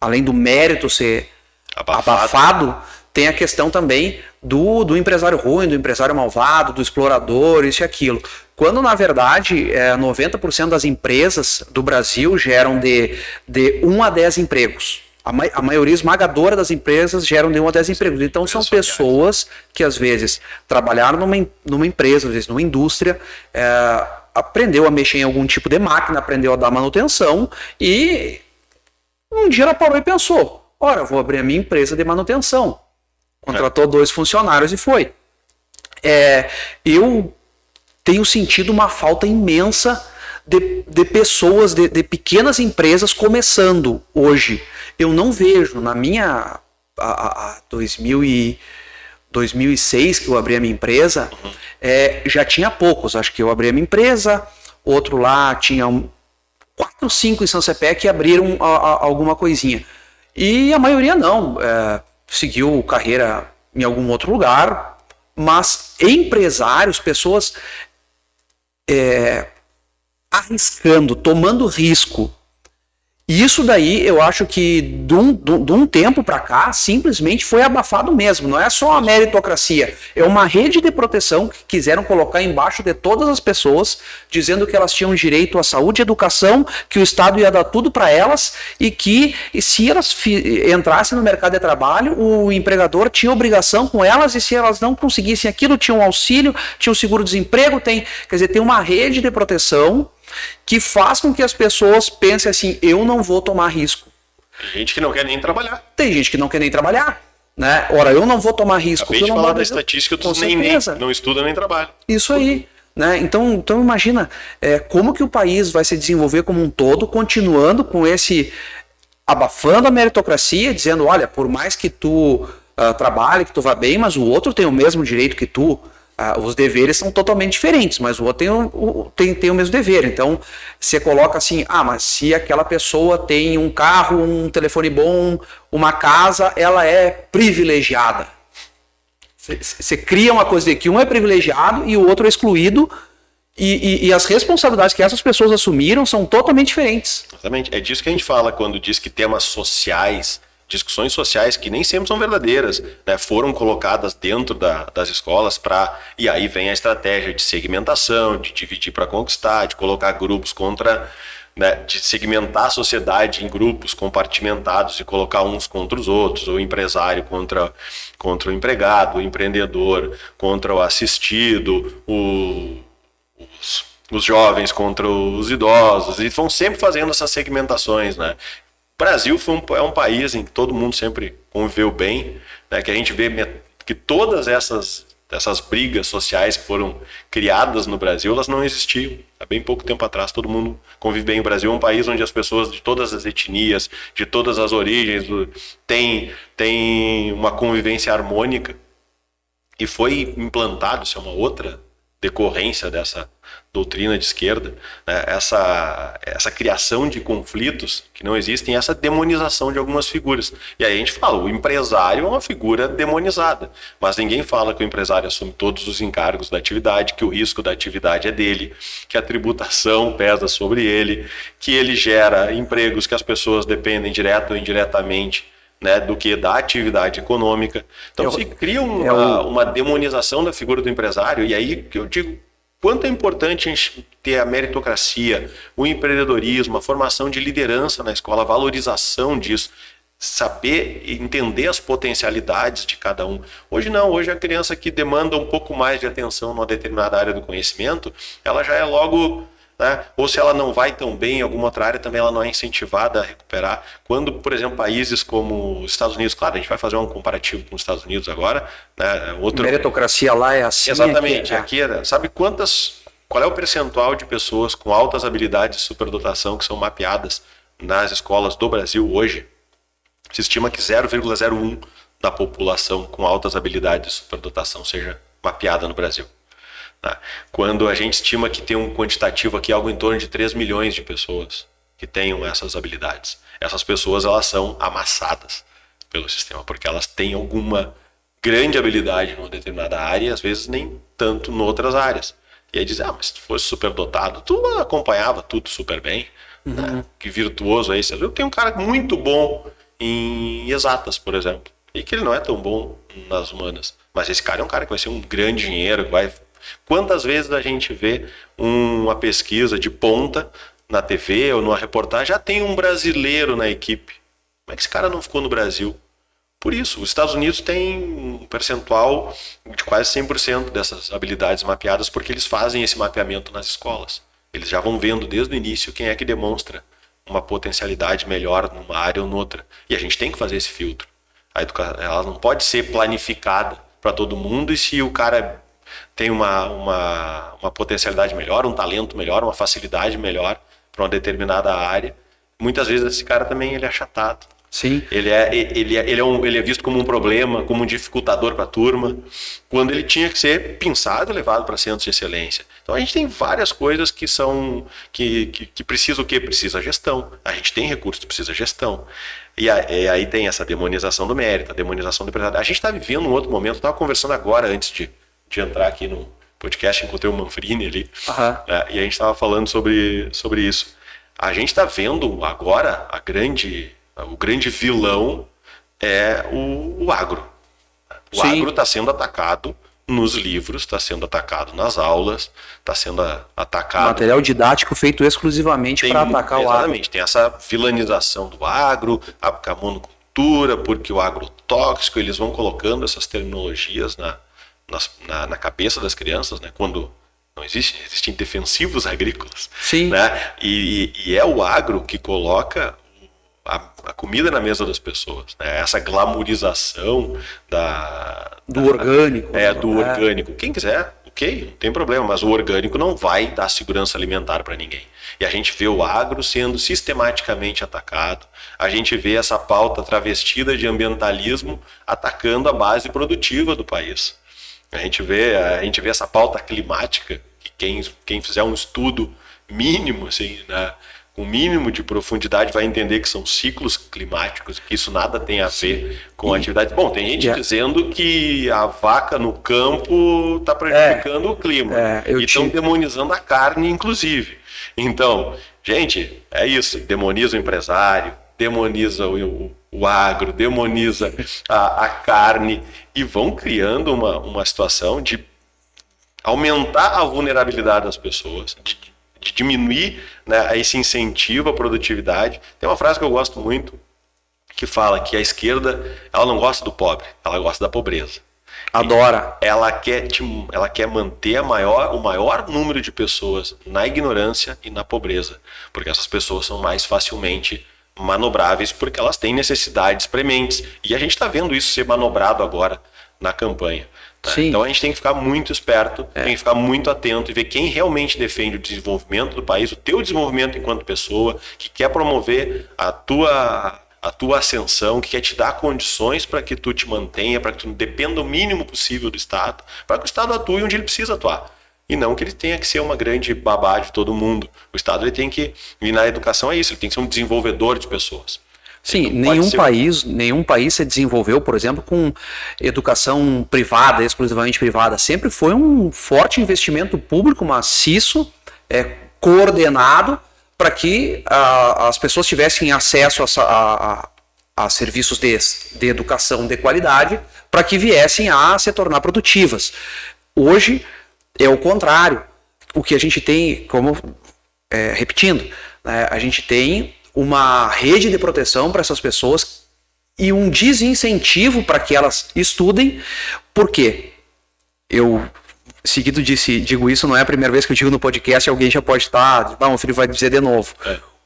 além do mérito ser abafado, tem a questão também do empresário ruim, do empresário malvado, do explorador, isso e aquilo. Quando, na verdade, 90% das empresas do Brasil geram de 1 a 10 empregos. a maioria esmagadora das empresas geram de 1 a 10 empregos. Então são pessoas que às vezes trabalharam numa empresa, às vezes numa indústria, aprendeu a mexer em algum tipo de máquina, aprendeu a dar manutenção e um dia ela parou e pensou, ora, vou abrir a minha empresa de manutenção. Contratou 2 funcionários e foi. Eu tenho sentido uma falta imensa de pessoas, de pequenas empresas começando hoje. Eu não vejo, na minha 2006 que eu abri a minha empresa, já tinha poucos. Acho que eu abri a minha empresa, outro lá tinha 4 ou 5 em São Cepé que abriram alguma coisinha. E a maioria não, seguiu carreira em algum outro lugar, mas empresários, pessoas arriscando, tomando risco. E isso daí, eu acho que de um tempo para cá, simplesmente foi abafado mesmo. Não é só a meritocracia, é uma rede de proteção que quiseram colocar embaixo de todas as pessoas, dizendo que elas tinham direito à saúde e educação, que o Estado ia dar tudo para elas e que se elas entrassem no mercado de trabalho, o empregador tinha obrigação com elas e se elas não conseguissem aquilo, tinha um auxílio, tinha um seguro-desemprego, quer dizer, tem uma rede de proteção que faz com que as pessoas pensem assim, eu não vou tomar risco. Tem gente que não quer nem trabalhar. Tem gente que não quer nem trabalhar, né? Ora, eu não vou tomar risco. Acabei de falar da estatística dos nem não estuda nem trabalha. Isso aí. Né? Então imagina, como que o país vai se desenvolver como um todo, continuando com abafando a meritocracia, dizendo, olha, por mais que tu trabalhe, que tu vá bem, mas o outro tem o mesmo direito que tu. Os deveres são totalmente diferentes, mas o outro tem o mesmo dever. Então, você coloca assim, mas se aquela pessoa tem um carro, um telefone bom, uma casa, ela é privilegiada. Você cria uma coisa de que um é privilegiado e o outro é excluído, e as responsabilidades que essas pessoas assumiram são totalmente diferentes. Exatamente. É disso que a gente fala quando diz que temas sociais, discussões sociais que nem sempre são verdadeiras, né, foram colocadas dentro das escolas e aí vem a estratégia de segmentação, de dividir para conquistar, de colocar grupos de segmentar a sociedade em grupos compartimentados e colocar uns contra os outros, o empresário contra o empregado, o empreendedor contra o assistido, os jovens contra os idosos, e vão sempre fazendo essas segmentações, né? O Brasil é um país em que todo mundo sempre conviveu bem, né, que a gente vê que todas essas brigas sociais que foram criadas no Brasil, elas não existiam. Há bem pouco tempo atrás, todo mundo convive bem. O Brasil é um país onde as pessoas de todas as etnias, de todas as origens, têm uma convivência harmônica. E foi implantado, isso é uma outra decorrência dessa doutrina de esquerda, né? essa criação de conflitos que não existem, essa demonização de algumas figuras. E aí a gente fala, o empresário é uma figura demonizada, mas ninguém fala que o empresário assume todos os encargos da atividade, que o risco da atividade é dele, que a tributação pesa sobre ele, que ele gera empregos que as pessoas dependem direto ou indiretamente, né, do que da atividade econômica. Então se cria uma demonização da figura do empresário, e aí que eu digo, quanto é importante a gente ter a meritocracia, o empreendedorismo, a formação de liderança na escola, a valorização disso, saber entender as potencialidades de cada um. Hoje não, hoje a criança que demanda um pouco mais de atenção numa determinada área do conhecimento, ela já é logo, né, ou se ela não vai tão bem em alguma outra área, também ela não é incentivada a recuperar. Quando, por exemplo, países como os Estados Unidos, claro, a gente vai fazer um comparativo com os Estados Unidos agora, né, meritocracia lá é assim. Exatamente, aqui sabe qual é o percentual de pessoas com altas habilidades de superdotação que são mapeadas nas escolas do Brasil hoje? Se estima que 0,01 da população com altas habilidades de superdotação seja mapeada no Brasil. Quando a gente estima que tem um quantitativo aqui, algo em torno de 3 milhões de pessoas que tenham essas habilidades. Essas pessoas, elas são amassadas pelo sistema, porque elas têm alguma grande habilidade numa determinada área e às vezes nem tanto em outras áreas. E aí diz, mas se tu fosse superdotado, tu acompanhava tudo super bem. Né? Que virtuoso é esse. Eu tenho um cara muito bom em exatas, por exemplo, e que ele não é tão bom nas humanas. Mas esse cara é um cara que vai ser um grande engenheiro, que vai... Quantas vezes a gente vê uma pesquisa de ponta na TV ou numa reportagem, já tem um brasileiro na equipe, Como é que esse cara não ficou no Brasil? Por isso, os Estados Unidos têm um percentual de quase 100% dessas habilidades mapeadas, porque eles fazem esse mapeamento nas escolas. Eles já vão vendo desde o início quem é que demonstra uma potencialidade melhor numa área ou noutra. E a gente tem que fazer esse filtro. A educação, ela não pode ser planificada para todo mundo, e se o cara tem uma potencialidade melhor, um talento melhor, uma facilidade melhor para uma determinada área, muitas vezes esse cara também ele é achatado. Sim. Ele é visto como um problema, como um dificultador para a turma, quando ele tinha que ser pensado e levado para centros de excelência. Então a gente tem várias coisas que são que precisa o quê? Precisa gestão. A gente tem recursos, precisa gestão. E aí tem essa demonização do mérito, a demonização do empresário. A gente está vivendo um outro momento. Eu estava conversando agora, antes de entrar aqui no podcast, encontrei o Manfrini ali, e a gente estava falando sobre isso. A gente está vendo agora o grande vilão é o agro. O agro está sendo atacado nos livros, está sendo atacado nas aulas, está sendo atacado... Material didático feito exclusivamente para atacar o agro. Exatamente, tem essa vilanização do agro, a monocultura, porque o agrotóxico, eles vão colocando essas terminologias na cabeça das crianças, né? Quando não existem defensivos agrícolas. Sim. Né? E é o agro que coloca a comida na mesa das pessoas, né? Essa glamorização do orgânico. Do orgânico. Quem quiser, ok, não tem problema, mas o orgânico não vai dar segurança alimentar para ninguém. E a gente vê o agro sendo sistematicamente atacado, a gente vê essa pauta travestida de ambientalismo atacando a base produtiva do país. A gente vê essa pauta climática, que quem fizer um estudo mínimo, assim, né, com um mínimo de profundidade, vai entender que são ciclos climáticos, que isso nada tem a ver com atividade. Bom, tem gente dizendo que a vaca no campo está prejudicando o clima. E estão demonizando a carne, inclusive. Então, gente, é isso. Demoniza o empresário, demoniza o agro, demoniza a carne, e vão criando uma situação de aumentar a vulnerabilidade das pessoas, de diminuir, né, esse incentivo à produtividade. Tem uma frase que eu gosto muito, que fala que a esquerda, ela não gosta do pobre, ela gosta da pobreza. Adora. Ela quer manter o maior número de pessoas na ignorância e na pobreza, porque essas pessoas são mais facilmente manobráveis, porque elas têm necessidades prementes. E a gente está vendo isso ser manobrado agora na campanha. Sim. Então a gente tem que ficar muito esperto, tem que ficar muito atento e ver quem realmente defende o desenvolvimento do país, o teu desenvolvimento enquanto pessoa, que quer promover a tua ascensão, que quer te dar condições para que tu te mantenha, para que tu dependa o mínimo possível do Estado, para que o Estado atue onde ele precisa atuar. E não que ele tenha que ser uma grande babá de todo mundo. O Estado ele tem que, e na educação é isso, ele tem que ser um desenvolvedor de pessoas. Sim, nenhum país se desenvolveu, por exemplo, com educação privada, exclusivamente privada. Sempre foi um forte investimento público maciço, coordenado, para que as pessoas tivessem acesso a serviços de educação de qualidade, para que viessem a se tornar produtivas. Hoje é o contrário. O que a gente tem, repetindo, né, a gente tem uma rede de proteção para essas pessoas e um desincentivo para que elas estudem. Por quê? Eu, seguido digo isso, não é a primeira vez que eu digo no podcast, alguém já pode estar, meu filho vai dizer de novo.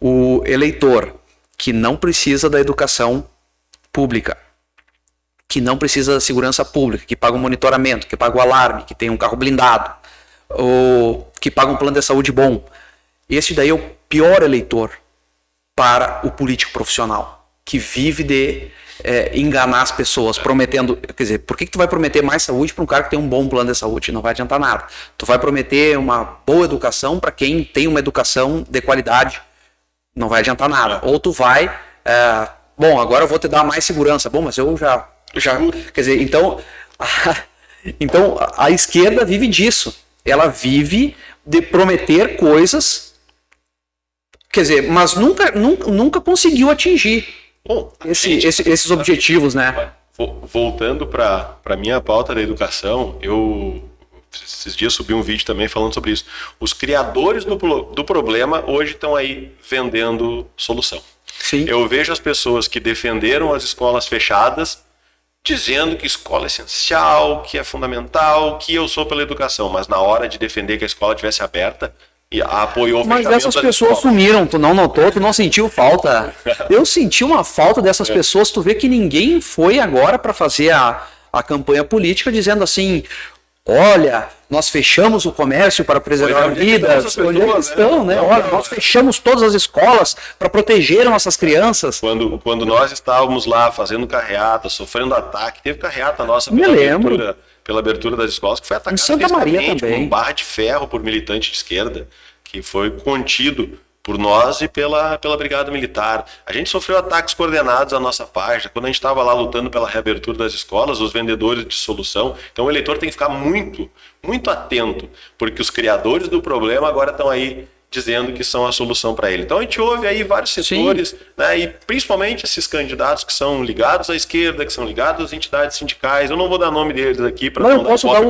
O eleitor que não precisa da educação pública, que não precisa da segurança pública, que paga um monitoramento, que paga o alarme, que tem um carro blindado, ou que paga um plano de saúde bom, esse daí é o pior eleitor para o político profissional, que vive de enganar as pessoas, prometendo... Quer dizer, por que tu vai prometer mais saúde para um cara que tem um bom plano de saúde? Não vai adiantar nada. Tu vai prometer uma boa educação para quem tem uma educação de qualidade? Não vai adiantar nada. Ou tu vai... bom, agora eu vou te dar mais segurança. Bom, mas eu já quer dizer, então a esquerda vive disso. Ela vive de prometer coisas... Quer dizer, mas nunca conseguiu atingir esses objetivos, né? Voltando para a minha pauta da educação, esses dias subi um vídeo também falando sobre isso. Os criadores do problema hoje estão aí vendendo solução. Sim. Eu vejo as pessoas que defenderam as escolas fechadas dizendo que escola é essencial, que é fundamental, que eu sou pela educação, mas na hora de defender que a escola tivesse aberta, e apoiou o fechamento. Mas essas pessoas sumiram, tu não notou, tu não sentiu falta? Eu senti uma falta dessas pessoas, tu vê que ninguém foi agora para fazer a campanha política dizendo assim, olha, nós fechamos o comércio para preservar vidas, onde é que estão, né? Olha, nós fechamos todas as escolas para proteger nossas crianças. Quando nós estávamos lá fazendo carreata, sofrendo ataque, teve carreata nossa pela abertura das escolas, que foi atacada em Santa Maria também, com barra de ferro por militante de esquerda, que foi contido por nós e pela Brigada Militar. A gente sofreu ataques coordenados à nossa página, quando a gente estava lá lutando pela reabertura das escolas, os vendedores de solução. Então o eleitor tem que ficar muito, muito atento, porque os criadores do problema agora estão aí dizendo que são a solução para ele. Então a gente ouve aí vários setores, né, e principalmente esses candidatos que são ligados à esquerda, que são ligados às entidades sindicais. Eu não vou dar nome deles aqui para não posso dar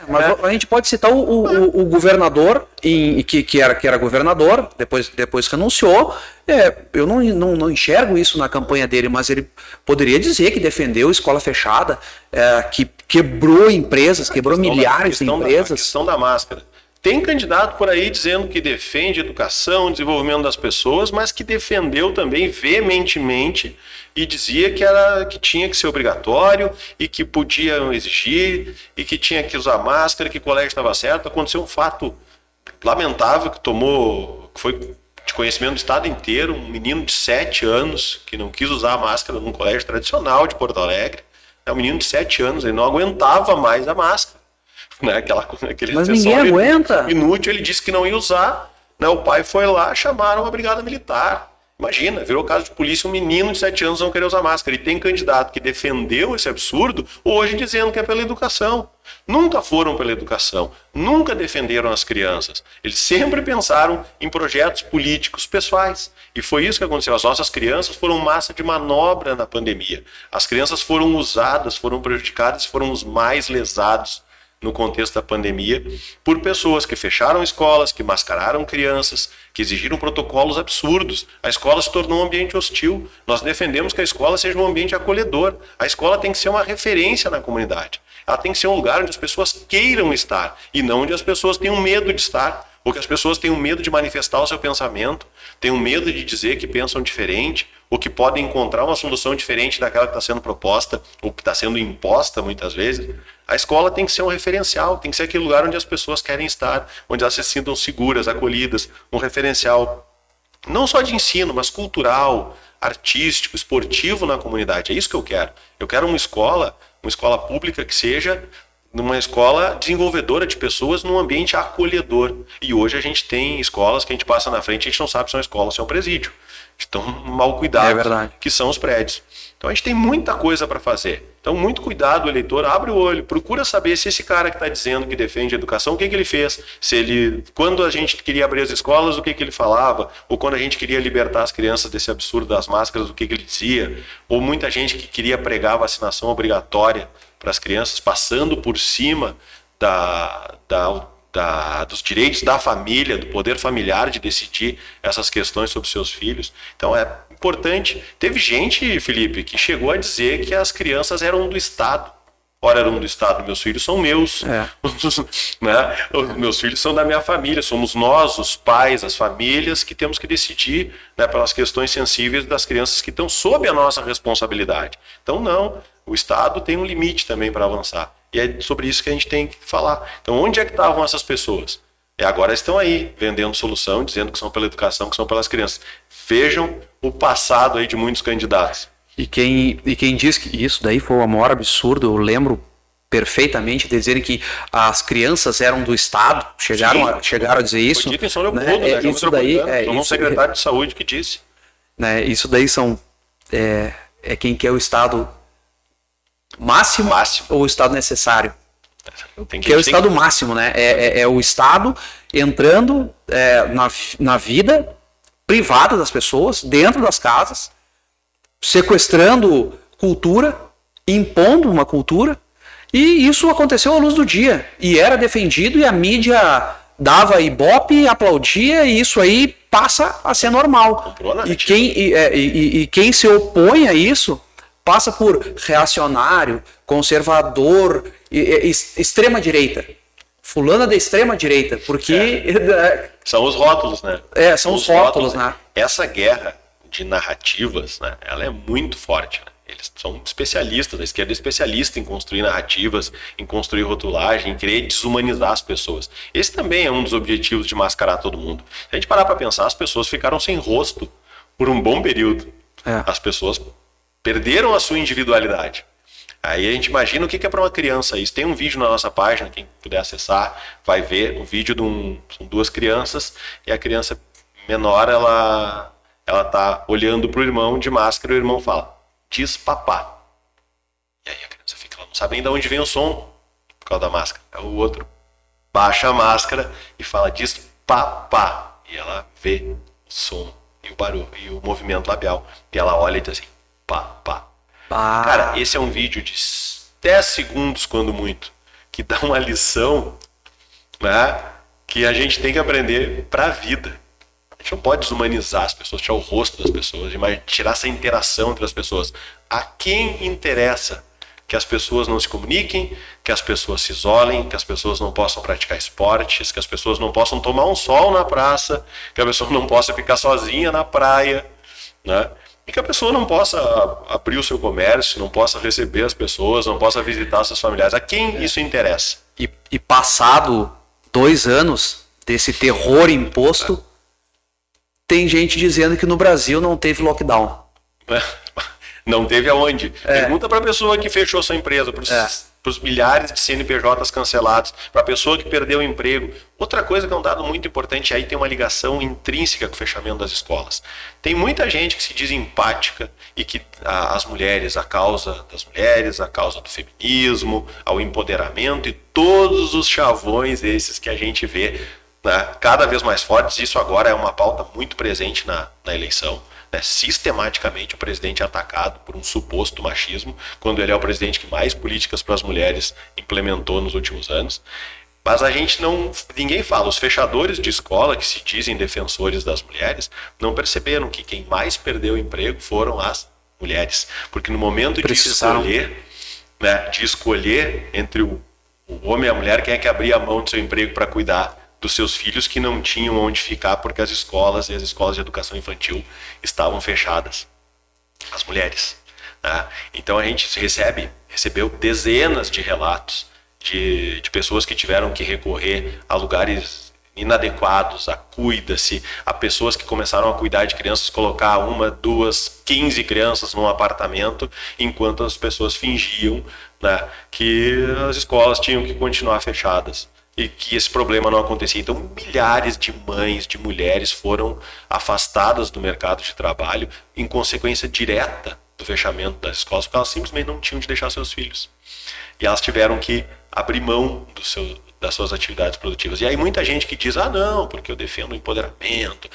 mas a gente pode citar o governador que era governador, depois renunciou. Eu não enxergo isso na campanha dele, mas ele poderia dizer que defendeu escola fechada, que quebrou empresas, quebrou milhares de empresas. A questão da máscara. Tem candidato por aí dizendo que defende educação, desenvolvimento das pessoas, mas que defendeu também veementemente e dizia que tinha que ser obrigatório e que podiam exigir e que tinha que usar máscara, que o colégio estava certo. Aconteceu um fato lamentável que foi de conhecimento do estado inteiro, um menino de 7 anos que não quis usar a máscara num colégio tradicional de Porto Alegre. É um menino de 7 anos, ele não aguentava mais a máscara. Né? Mas ninguém aguenta. Inútil, ele disse que não ia usar, né? O pai foi lá, chamaram a Brigada Militar. Imagina, virou caso de polícia, um menino de 7 anos não querer usar máscara. E tem candidato que defendeu esse absurdo, hoje dizendo que é pela educação. Nunca foram pela educação, nunca defenderam as crianças. Eles sempre pensaram em projetos políticos pessoais. E foi isso que aconteceu. As nossas crianças foram massa de manobra na pandemia. As crianças foram usadas, foram prejudicadas, foram os mais lesados no contexto da pandemia, por pessoas que fecharam escolas, que mascararam crianças, que exigiram protocolos absurdos. A escola se tornou um ambiente hostil. Nós defendemos que a escola seja um ambiente acolhedor. A escola tem que ser uma referência na comunidade. Ela tem que ser um lugar onde as pessoas queiram estar e não onde as pessoas tenham medo de estar, ou que as pessoas tenham medo de manifestar o seu pensamento, tenham medo de dizer que pensam diferente, ou que podem encontrar uma solução diferente daquela que está sendo proposta, ou que está sendo imposta muitas vezes. A escola tem que ser um referencial, tem que ser aquele lugar onde as pessoas querem estar, onde elas se sintam seguras, acolhidas, um referencial não só de ensino, mas cultural, artístico, esportivo na comunidade. É isso que eu quero. Eu quero uma escola pública que seja uma escola desenvolvedora de pessoas num ambiente acolhedor. E hoje a gente tem escolas que a gente passa na frente e a gente não sabe se são escolas ou se é um presídio. Estão mal cuidados, que são os prédios. Então a gente tem muita coisa para fazer. Então muito cuidado, eleitor, abre o olho, procura saber se esse cara que está dizendo que defende a educação, o que ele fez. Quando a gente queria abrir as escolas, o que ele falava, ou quando a gente queria libertar as crianças desse absurdo das máscaras, o que ele dizia, ou muita gente que queria pregar a vacinação obrigatória para as crianças, passando por cima dos direitos da família, do poder familiar de decidir essas questões sobre seus filhos. Então é importante. Teve gente, Felipe, que chegou a dizer que as crianças eram do Estado. Ora, eram do Estado, meus filhos são meus. Né? Os meus filhos são da minha família. Somos nós, os pais, as famílias, que temos que decidir, né, pelas questões sensíveis das crianças que estão sob a nossa responsabilidade. Então, não. O Estado tem um limite também para avançar. E é sobre isso que a gente tem que falar. Então, onde é que estavam essas pessoas? E agora estão aí, vendendo solução, dizendo que são pela educação, que são pelas crianças. Vejam o passado aí de muitos candidatos. E quem diz que isso daí foi o maior absurdo, eu lembro perfeitamente de dizerem que as crianças eram do Estado, chegaram a dizer isso. Foi dito em São Leopoldo, né? Isso daí é um secretário de saúde que disse. Né, isso daí é quem quer o Estado máximo ou o Estado necessário? Que é o Estado máximo, né? É o Estado entrando na vida privada das pessoas, dentro das casas, sequestrando cultura, impondo uma cultura, e isso aconteceu à luz do dia, e era defendido, e a mídia dava ibope, aplaudia e isso aí passa a ser normal. E quem se opõe a isso passa por reacionário, conservador, extrema-direita. Fulana da extrema-direita, porque... São os rótulos, né? São os rótulos, né? Essa guerra de narrativas, né, ela é muito forte, né? Eles são especialistas, a esquerda é especialista em construir narrativas, em construir rotulagem, em querer desumanizar as pessoas. Esse também é um dos objetivos de mascarar todo mundo. Se a gente parar para pensar, as pessoas ficaram sem rosto por um bom período. As pessoas perderam a sua individualidade. Aí a gente imagina o que é para uma criança isso. Tem um vídeo na nossa página, quem puder acessar vai ver um vídeo são duas crianças e a criança menor, ela tá olhando pro irmão de máscara e o irmão fala: diz papá. E aí a criança fica, ela não sabe nem de onde vem o som por causa da máscara. Aí o outro baixa a máscara e fala: diz papá. E ela vê o som e o barulho e o movimento labial. E ela olha e diz assim: papá. Cara, esse é um vídeo de 10 segundos, quando muito, que dá uma lição, né, que a gente tem que aprender pra vida. A gente não pode desumanizar as pessoas, tirar o rosto das pessoas, tirar essa interação entre as pessoas. A quem interessa que as pessoas não se comuniquem, que as pessoas se isolem, que as pessoas não possam praticar esportes, que as pessoas não possam tomar um sol na praça, que a pessoa não possa ficar sozinha na praia, né? E que a pessoa não possa abrir o seu comércio, não possa receber as pessoas, não possa visitar seus familiares. A quem isso interessa? E passado 2 anos desse terror imposto, tem gente dizendo que no Brasil não teve lockdown. Não teve aonde? Pergunta para a pessoa que fechou sua empresa, para os milhares de CNPJs cancelados, para a pessoa que perdeu o emprego. Outra coisa que é um dado muito importante, aí tem uma ligação intrínseca com o fechamento das escolas. Tem muita gente que se diz empática e que as mulheres, a causa das mulheres, a causa do feminismo, ao empoderamento e todos os chavões esses que a gente vê, né, cada vez mais fortes. Isso agora é uma pauta muito presente na eleição. Sistematicamente o presidente é atacado por um suposto machismo, quando ele é o presidente que mais políticas para as mulheres implementou nos últimos anos. Mas ninguém fala, os fechadores de escola, que se dizem defensores das mulheres, não perceberam que quem mais perdeu o emprego foram as mulheres. Porque no momento de escolher entre o homem e a mulher, quem é que abria a mão do seu emprego para cuidar dos seus filhos, que não tinham onde ficar porque as escolas e as escolas de educação infantil estavam fechadas? As mulheres. Né? Então a gente recebeu dezenas de relatos de pessoas que tiveram que recorrer a lugares inadequados, a cuida-se, a pessoas que começaram a cuidar de crianças, colocar 1, 2, 15 crianças num apartamento, enquanto as pessoas fingiam, né, que as escolas tinham que continuar fechadas e que esse problema não acontecia. Então, milhares de mães, de mulheres foram afastadas do mercado de trabalho em consequência direta do fechamento das escolas, porque elas simplesmente não tinham de deixar seus filhos. E elas tiveram que abrir mão das suas atividades produtivas. E aí muita gente que diz, não, porque eu defendo o empoderamento,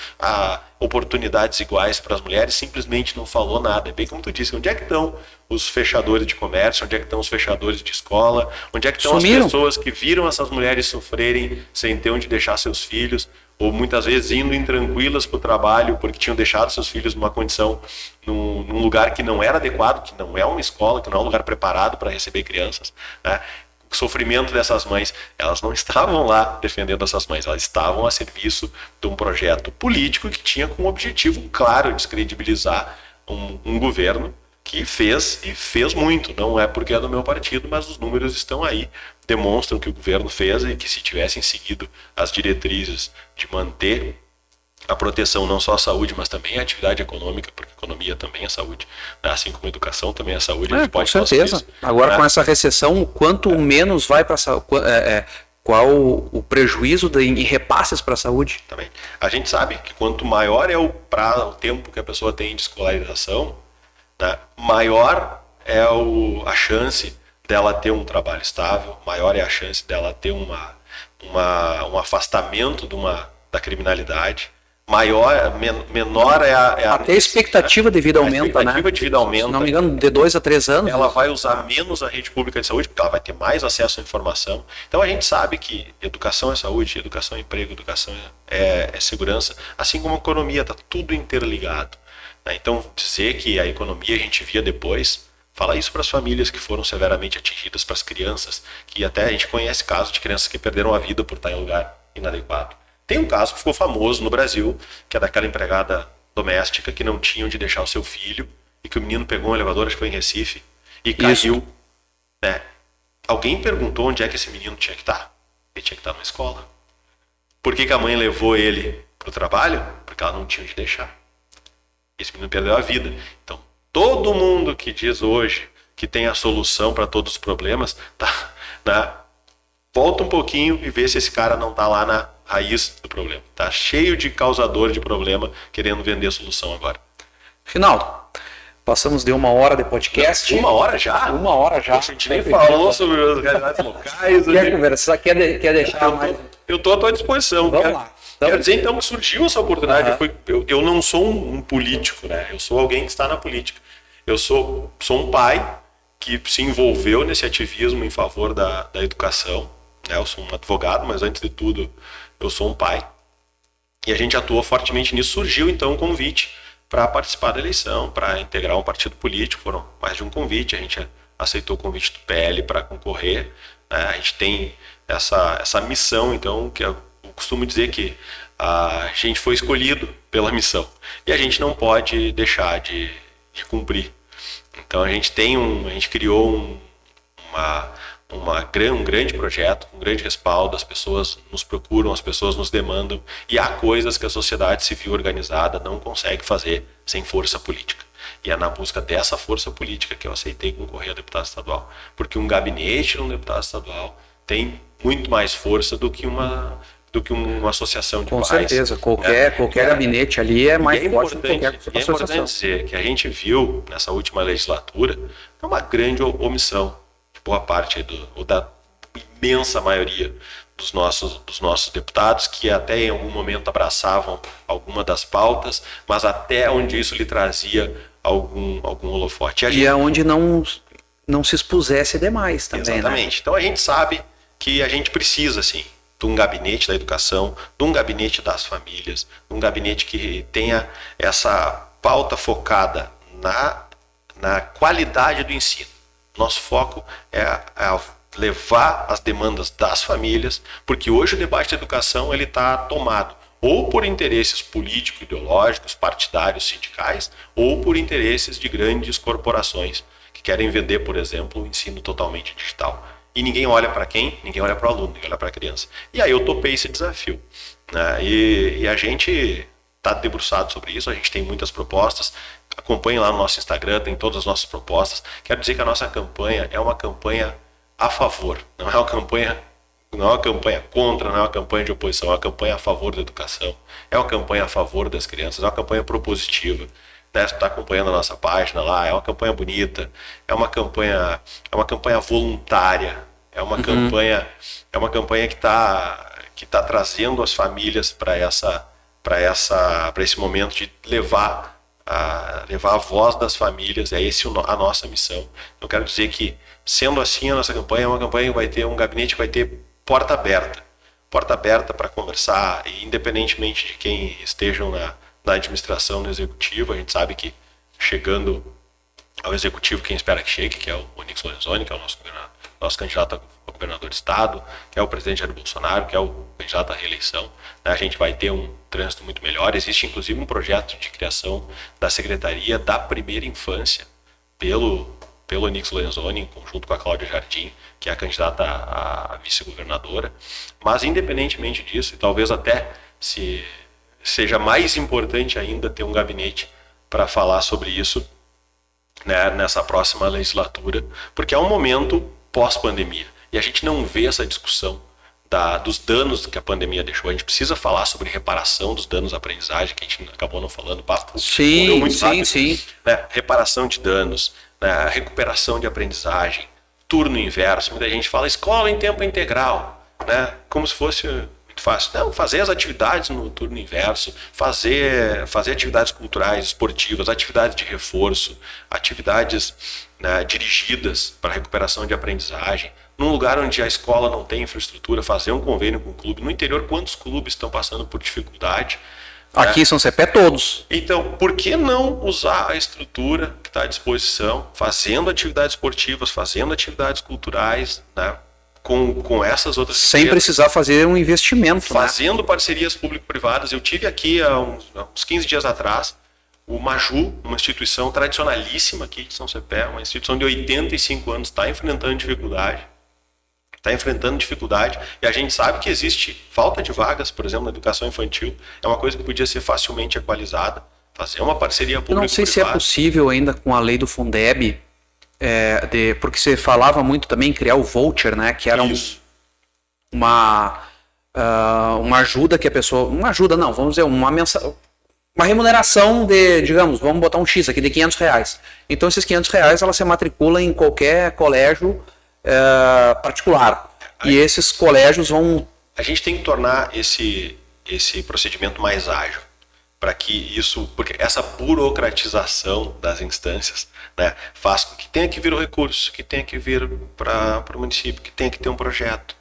oportunidades iguais para as mulheres, simplesmente não falou nada. É bem como tu disse, onde é que estão os fechadores de comércio, onde é que estão os fechadores de escola, onde é que estão as pessoas que viram essas mulheres sofrerem sem ter onde deixar seus filhos, ou muitas vezes indo intranquilas para o trabalho porque tinham deixado seus filhos numa condição, num lugar que não era adequado, que não é uma escola, que não é um lugar preparado para receber crianças, né? O sofrimento dessas mães, elas não estavam lá defendendo essas mães, elas estavam a serviço de um projeto político que tinha como objetivo claro descredibilizar um governo que fez muito. Não é porque é do meu partido, mas os números estão aí, demonstram que o governo fez e que se tivessem seguido as diretrizes de manter a proteção não só à saúde, mas também à atividade econômica, porque economia também é saúde, né? Assim como educação também é saúde. A gente pode com certeza. Agora, com essa recessão, quanto menos vai para qual o prejuízo em repasses para a saúde? Também. A gente sabe que quanto maior é o tempo que a pessoa tem de escolarização, né, maior é a chance dela ter um trabalho estável, maior é a chance dela ter um afastamento da criminalidade, menor é a até a expectativa de vida aumenta, né? A expectativa de vida aumenta. Se não me engano, de 2 a 3 anos. Ela vai usar menos a rede pública de saúde, porque ela vai ter mais acesso à informação. Então a gente sabe que educação é saúde, educação é emprego, educação é segurança, assim como a economia, está tudo interligado. Né? Então dizer que a economia a gente via depois, fala isso para as famílias que foram severamente atingidas, para as crianças, que até a gente conhece casos de crianças que perderam a vida por estar em um lugar inadequado. Tem um caso que ficou famoso no Brasil, que é daquela empregada doméstica que não tinha onde deixar o seu filho e que o menino pegou um elevador, acho que foi em Recife, e caiu. Né? Alguém perguntou onde é que esse menino tinha que estar? Ele tinha que estar numa escola. Por que a mãe levou ele para o trabalho? Porque ela não tinha onde deixar. Esse menino perdeu a vida. Então, todo mundo que diz hoje que tem a solução para todos os problemas, tá, né? Volta um pouquinho e vê se esse cara não está lá na raiz do problema. Tá cheio de causador de problema querendo vender a solução agora. Rinaldo, passamos de 1 hora de podcast. 1 hora já? 1 hora já. A gente nem falou sobre as realidades locais. Quer conversar? Quer deixar mais? Eu estou à tua disposição. Vamos lá. Quero dizer, então, que surgiu essa oportunidade. Eu não sou um político, né? Eu sou alguém que está na política. Eu sou um pai que se envolveu nesse ativismo em favor da educação. Eu sou um advogado, mas antes de tudo eu sou um pai. E a gente atua fortemente nisso. Surgiu então um convite para participar da eleição, para integrar um partido político. Foram mais de um convite. A gente aceitou o convite do PL para concorrer. A gente tem essa missão, então, que eu costumo dizer que a gente foi escolhido pela missão. E a gente não pode deixar de cumprir. Então a gente criou um grande projeto, um grande respaldo, as pessoas nos procuram, as pessoas nos demandam, e há coisas que a sociedade civil organizada não consegue fazer sem força política. E é na busca dessa força política que eu aceitei concorrer a deputado estadual. Porque um gabinete de um deputado estadual tem muito mais força do que uma associação de pais. Com certeza, qualquer gabinete ali é mais forte do que qualquer associação. É importante dizer que a gente viu nessa última legislatura uma grande omissão de boa parte da imensa maioria dos nossos deputados, que até em algum momento abraçavam alguma das pautas, mas até onde isso lhe trazia algum holofote. E é onde não se expusesse demais também. Exatamente. Né? Então a gente sabe que a gente precisa, sim, de um gabinete da educação, de um gabinete das famílias, de um gabinete que tenha essa pauta focada na qualidade do ensino. Nosso foco é levar as demandas das famílias, porque hoje o debate da educação ele está tomado ou por interesses político-ideológicos, partidários, sindicais, ou por interesses de grandes corporações que querem vender, por exemplo, o ensino totalmente digital. E ninguém olha para quem? Ninguém olha para o aluno, ninguém olha para a criança. E aí eu topei esse desafio. Né? E a gente está debruçado sobre isso, a gente tem muitas propostas. Acompanhe lá no nosso Instagram, tem todas as nossas propostas. Quero dizer que a nossa campanha é uma campanha a favor, não é uma campanha contra, não é uma campanha de oposição, é uma campanha a favor da educação, é uma campanha a favor das crianças, é uma campanha propositiva. Né? Você está acompanhando a nossa página lá, é uma campanha bonita, é uma campanha voluntária, é uma campanha que está trazendo as famílias para esse momento de levar a voz das famílias. É esse a nossa missão. Eu quero dizer que, sendo assim, a nossa campanha é uma campanha que vai ter um gabinete que vai ter porta aberta para conversar, e independentemente de quem estejam na administração, no executivo. A gente sabe que chegando ao executivo, quem espera que chegue, que é o Onyx Lorenzoni, que é o nosso candidato a governador do estado, que é o presidente Jair Bolsonaro, que é o candidato à reeleição, né? A gente vai ter um trânsito muito melhor. Existe inclusive um projeto de criação da Secretaria da Primeira Infância pelo Onyx Lorenzoni, em conjunto com a Cláudia Jardim, que é a candidata a vice-governadora. Mas independentemente disso, e talvez até seja mais importante ainda ter um gabinete para falar sobre isso, né, nessa próxima legislatura, porque é um momento pós-pandemia. E a gente não vê essa discussão dos danos que a pandemia deixou. A gente precisa falar sobre reparação dos danos à aprendizagem, que a gente acabou não falando. Sim. Né? Reparação de danos, né? Recuperação de aprendizagem, turno inverso. Muita gente fala escola em tempo integral, né? Como se fosse tu faz? Não, fazer as atividades no turno inverso, fazer atividades culturais, esportivas, atividades de reforço, atividades, né, dirigidas para recuperação de aprendizagem. Num lugar onde a escola não tem infraestrutura, fazer um convênio com o clube. No interior, quantos clubes estão passando por dificuldade? Aqui em São Cepé, todos. Então, por que não usar a estrutura que está à disposição, fazendo atividades esportivas, fazendo atividades culturais, né, com essas outras sem empresas, precisar fazer um investimento. Fazendo, né, parcerias público-privadas. Eu tive aqui há uns 15 dias atrás o Maju, uma instituição tradicionalíssima aqui de São Cepé, uma instituição de 85 anos, está enfrentando dificuldade. E a gente sabe que existe falta de vagas, por exemplo, na educação infantil. É uma coisa que podia ser facilmente equalizada, fazer uma parceria pública-privada. Eu não sei se é possível ainda com a lei do Fundeb, porque você falava muito também em criar o voucher, né? Que era uma ajuda que a pessoa... Uma ajuda não, vamos dizer, uma remuneração de, digamos, vamos botar um X aqui, de R$500. Então esses R$500 ela se matricula em qualquer colégio particular. E esses colégios vão... A gente tem que tornar esse procedimento mais ágil, para que isso... Porque essa burocratização das instâncias, né, faz com que tenha que vir o recurso, que tenha que vir para o município, que tenha que ter um projeto.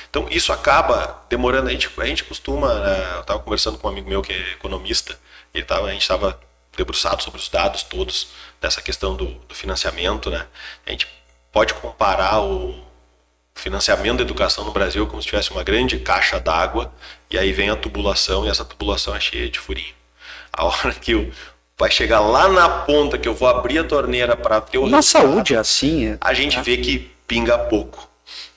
Então isso acaba demorando. A gente costuma... Né, eu estava conversando com um amigo meu que é economista, a gente estava debruçado sobre os dados todos dessa questão do financiamento, né? A gente pode comparar o financiamento da educação no Brasil como se tivesse uma grande caixa d'água e aí vem a tubulação e essa tubulação é cheia de furinho. A hora que vai chegar lá na ponta que eu vou abrir a torneira para ter o resultado, saúde é assim. A gente vê que pinga pouco,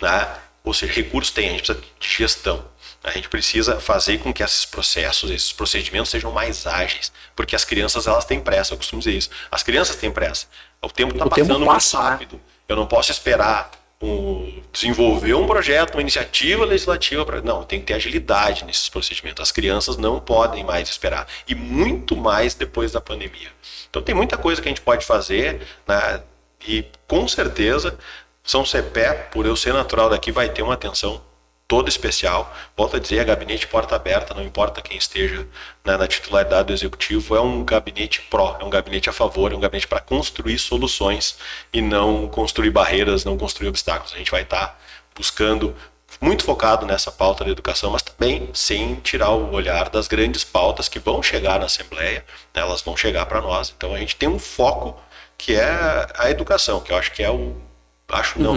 né? Ou seja, recursos tem, a gente precisa de gestão. A gente precisa fazer com que esses processos, esses procedimentos sejam mais ágeis, porque as crianças elas têm pressa, eu costumo dizer isso. As crianças têm pressa. O tempo está passando muito rápido. Eu não posso esperar desenvolver um projeto, uma iniciativa legislativa. Não, tem que ter agilidade nesses procedimentos. As crianças não podem mais esperar. E muito mais depois da pandemia. Então tem muita coisa que a gente pode fazer, né? E com certeza São Cepé, por eu ser natural daqui, vai ter uma atenção toda especial. Volto a dizer, é gabinete porta aberta, não importa quem esteja, né, na titularidade do executivo, é um gabinete pró, é um gabinete a favor, é um gabinete para construir soluções e não construir barreiras, não construir obstáculos. A gente vai estar buscando, muito focado nessa pauta da educação, mas também sem tirar o olhar das grandes pautas que vão chegar na Assembleia, né, elas vão chegar para nós. Então a gente tem um foco que é a educação, que eu acho que é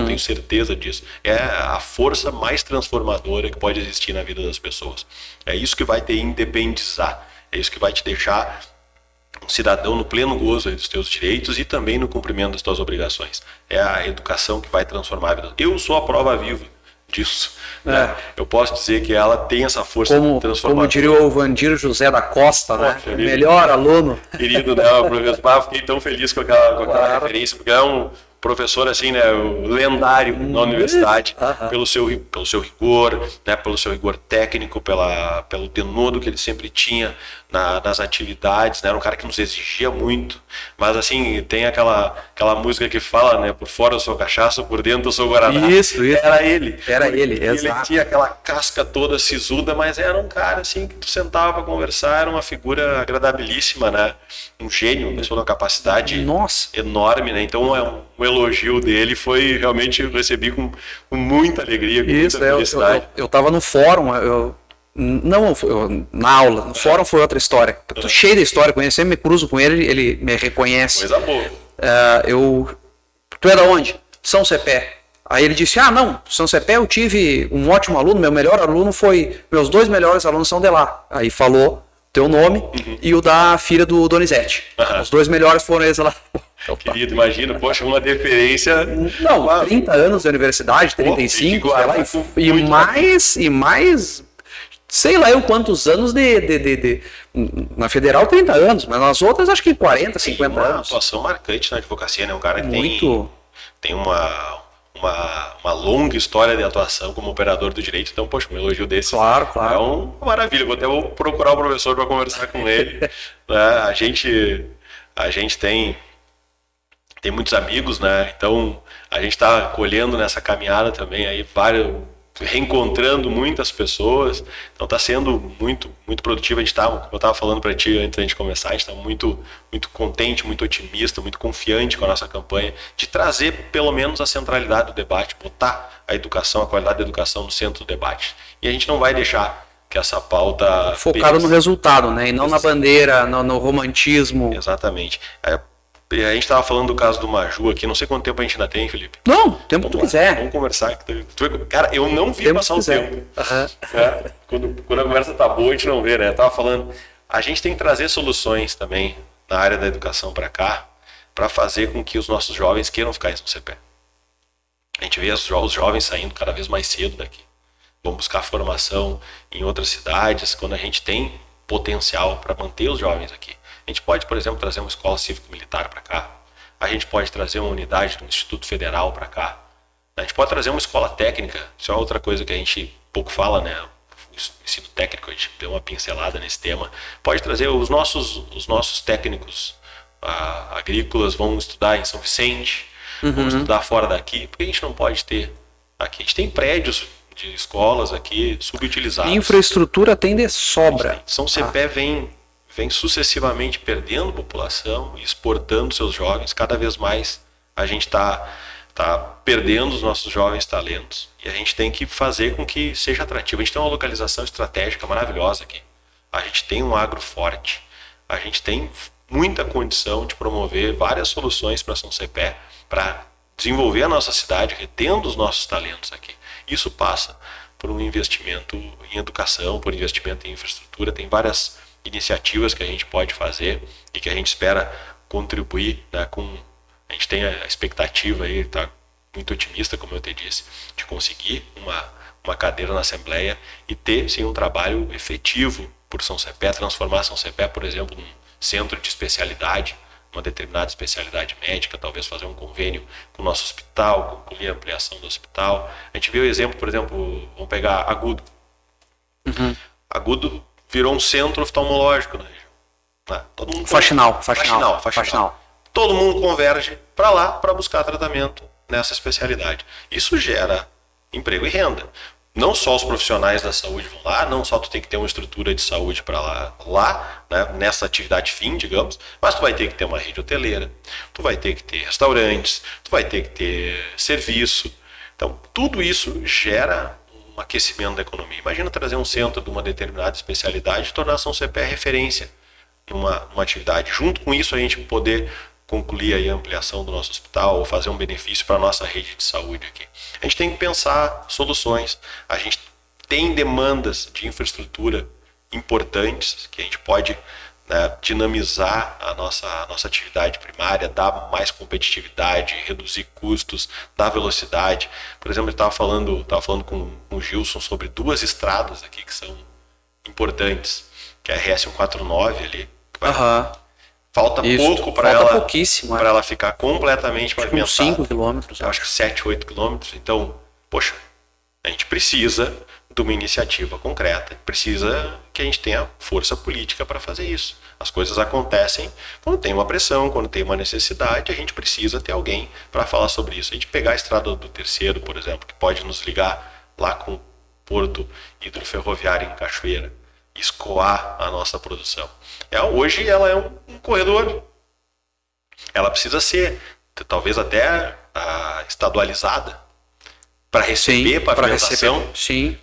tenho certeza disso. É a força mais transformadora que pode existir na vida das pessoas. É isso que vai te independizar. É isso que vai te deixar um cidadão no pleno gozo dos teus direitos e também no cumprimento das tuas obrigações. É a educação que vai transformar a vida. Eu sou a prova viva disso. Né? Eu posso dizer que ela tem essa força transformadora. Como diria o Vandir José da Costa, né? O melhor aluno. Querido, né? O professor, fiquei tão feliz com aquela referência, porque é um professor assim, né, lendário na universidade, pelo seu rigor, né, pelo seu rigor técnico, pelo denodo que ele sempre tinha nas atividades, né, era um cara que nos exigia muito, mas assim, tem aquela música que fala, né, por fora eu sou cachaça, por dentro eu sou guaraná. Isso. Era ele, exato. Ele tinha aquela casca toda sisuda, mas era um cara assim, que tu sentava para conversar, era uma figura agradabilíssima, né, um gênio, uma pessoa de uma capacidade enorme, né, então um elogio dele foi realmente, eu recebi com muita alegria, com muita felicidade. Eu tava no fórum, na aula, no fórum foi outra história. Eu tô cheio de história com ele, sempre me cruzo com ele, ele me reconhece. Coisa boa. Tu é da onde? São Cepé. Aí ele disse, não, São Cepé eu tive um ótimo aluno, meu melhor aluno meus 2 melhores alunos são de lá. Aí falou teu nome e o da filha do Donizete. Os 2 melhores foram eles lá. Querido, imagina, poxa, uma deferência... Não, 30 anos de universidade, 35, sei lá, e mais, sei lá eu quantos anos na Federal 30 anos, mas nas outras acho que 40, 50 anos. Uma atuação marcante na advocacia, né? Um cara que tem uma longa história de atuação como operador do direito, então, poxa, um elogio desse claro. É uma maravilha. Vou procurar o professor para conversar com ele. A gente tem muitos amigos, né? Então a gente está colhendo nessa caminhada também aí reencontrando muitas pessoas, então está sendo muito produtivo. A gente tá, como eu estava falando para ti antes da gente começar, a gente está muito contente, muito otimista, muito confiante com a nossa campanha de trazer pelo menos a centralidade do debate, botar a educação, a qualidade da educação no centro do debate. E a gente não vai deixar que essa pauta... Focado no resultado, né? E não na bandeira, no romantismo. Exatamente. A gente estava falando do caso do Maju aqui, não sei quanto tempo a gente ainda tem, Felipe. Não, tempo que tu quiser. Vamos conversar. Cara, eu não vi passar o tempo. Quando a conversa tá boa, a gente não vê, né? Eu tava falando, a gente tem que trazer soluções também na área da educação para cá, para fazer com que os nossos jovens queiram ficar em São Cepé. A gente vê os jovens saindo cada vez mais cedo daqui. Vão buscar formação em outras cidades, quando a gente tem potencial para manter os jovens aqui. A gente pode, por exemplo, trazer uma escola cívico-militar para cá. A gente pode trazer uma unidade do Instituto Federal para cá. A gente pode trazer uma escola técnica. Isso é outra coisa que a gente pouco fala, né? O ensino técnico, a gente deu uma pincelada nesse tema. Pode trazer os nossos técnicos agrícolas, vão estudar em São Vicente, vão estudar fora daqui. Por que a gente não pode ter aqui? A gente tem prédios de escolas aqui subutilizados. Infraestrutura tem de sobra. São Cepé vem sucessivamente perdendo população e exportando seus jovens. Cada vez mais a gente está perdendo os nossos jovens talentos. E a gente tem que fazer com que seja atrativo. A gente tem uma localização estratégica maravilhosa aqui. A gente tem um agro forte. A gente tem muita condição de promover várias soluções para São Cepé, para desenvolver a nossa cidade, retendo os nossos talentos aqui. Isso passa por um investimento em educação, por investimento em infraestrutura. Tem várias iniciativas que a gente pode fazer e que a gente espera contribuir, né, a gente tem a expectativa aí, tá muito otimista, como eu te disse, de conseguir uma cadeira na Assembleia e ter sim um trabalho efetivo por São Cepé, transformar São Cepé, por exemplo, num centro de especialidade, uma determinada especialidade médica, talvez fazer um convênio com o nosso hospital, concluir a ampliação do hospital. A gente viu o exemplo, por exemplo, vamos pegar Agudo. Agudo virou um centro oftalmológico na região. Todo mundo Faxinal. Todo mundo converge para lá para buscar tratamento nessa especialidade. Isso gera emprego e renda. Não só os profissionais da saúde vão lá, não só tu tem que ter uma estrutura de saúde para lá, né, nessa atividade fim, digamos, mas tu vai ter que ter uma rede hoteleira, tu vai ter que ter restaurantes, tu vai ter que ter serviço. Então, tudo isso gera um aquecimento da economia. Imagina trazer um centro de uma determinada especialidade e tornar São Cepé referência numa atividade. Junto com isso, a gente poder concluir aí a ampliação do nosso hospital ou fazer um benefício para a nossa rede de saúde aqui. A gente tem que pensar soluções. A gente tem demandas de infraestrutura importantes que a gente pode, né, dinamizar a nossa atividade primária, dar mais competitividade, reduzir custos, dar velocidade. Por exemplo, eu estava falando com o Gilson sobre duas estradas aqui que são importantes, que é a RS 149 ali. Falta pouco para ela ficar completamente pavimentada. 5 quilômetros. Acho que 7, 8 quilômetros. Então, poxa, a gente precisa de uma iniciativa concreta, precisa que a gente tenha força política para fazer isso. As coisas acontecem quando tem uma pressão, quando tem uma necessidade, a gente precisa ter alguém para falar sobre isso. A gente pegar a estrada do Terceiro, por exemplo, que pode nos ligar lá com o Porto Hidroferroviário em Cachoeira, escoar a nossa produção. Hoje ela é um corredor. Ela precisa ser, talvez até estadualizada para receber pavimentação,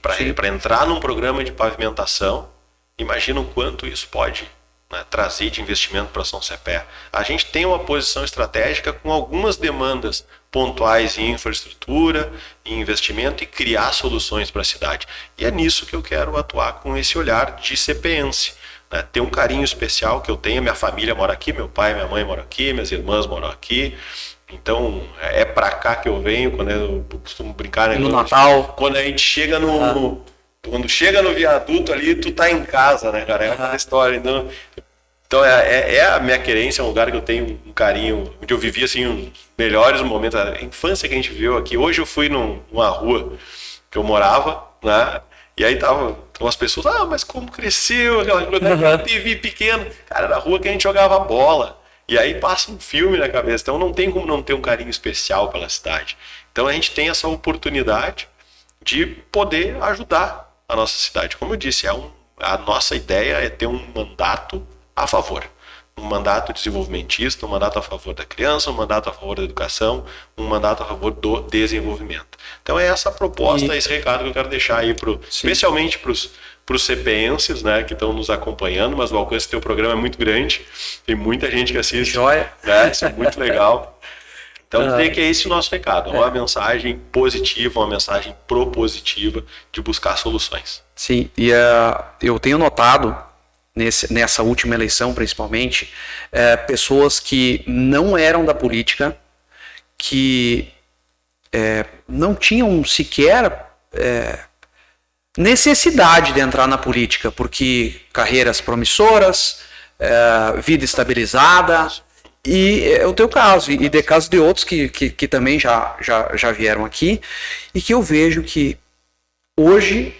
para entrar num programa de pavimentação. Imagina o quanto isso pode, né, trazer de investimento para São Cepé. A gente tem uma posição estratégica com algumas demandas pontuais em infraestrutura, em investimento e criar soluções para a cidade. E é nisso que eu quero atuar com esse olhar de cepense. Né? Ter um carinho especial que eu tenho, minha família mora aqui, meu pai e minha mãe moram aqui, minhas irmãs moram aqui. Então é para cá que eu venho, quando eu costumo brincar, né? No Natal. Quando a gente chega quando chega no viaduto ali, tu tá em casa, né, cara? É aquela história. Então é a minha querência, é um lugar que eu tenho um carinho, onde eu vivi assim os melhores momentos, a infância que a gente viveu aqui. Hoje eu fui numa rua que eu morava, né? E aí tava as pessoas, mas como cresceu aquela coisa, TV pequeno. Cara, era a rua que a gente jogava bola. E aí passa um filme na cabeça. Então não tem como não ter um carinho especial pela cidade. Então a gente tem essa oportunidade de poder ajudar a nossa cidade. Como eu disse, a nossa ideia é ter um mandato a favor. Um mandato desenvolvimentista, um mandato a favor da criança, um mandato a favor da educação, um mandato a favor do desenvolvimento. Então é essa proposta, esse recado que eu quero deixar aí, especialmente para os CPenses, né, que estão nos acompanhando, mas o alcance do teu programa é muito grande, tem muita gente que assiste. Joia. Né, isso é muito legal. Então dizer que é esse o nosso recado, uma mensagem positiva, uma mensagem propositiva de buscar soluções. Sim, e eu tenho notado nessa última eleição, principalmente, pessoas que não eram da política, que não tinham sequer necessidade de entrar na política, porque carreiras promissoras, vida estabilizada, e é o teu caso, e de caso de outros que também já vieram aqui, e que eu vejo que hoje,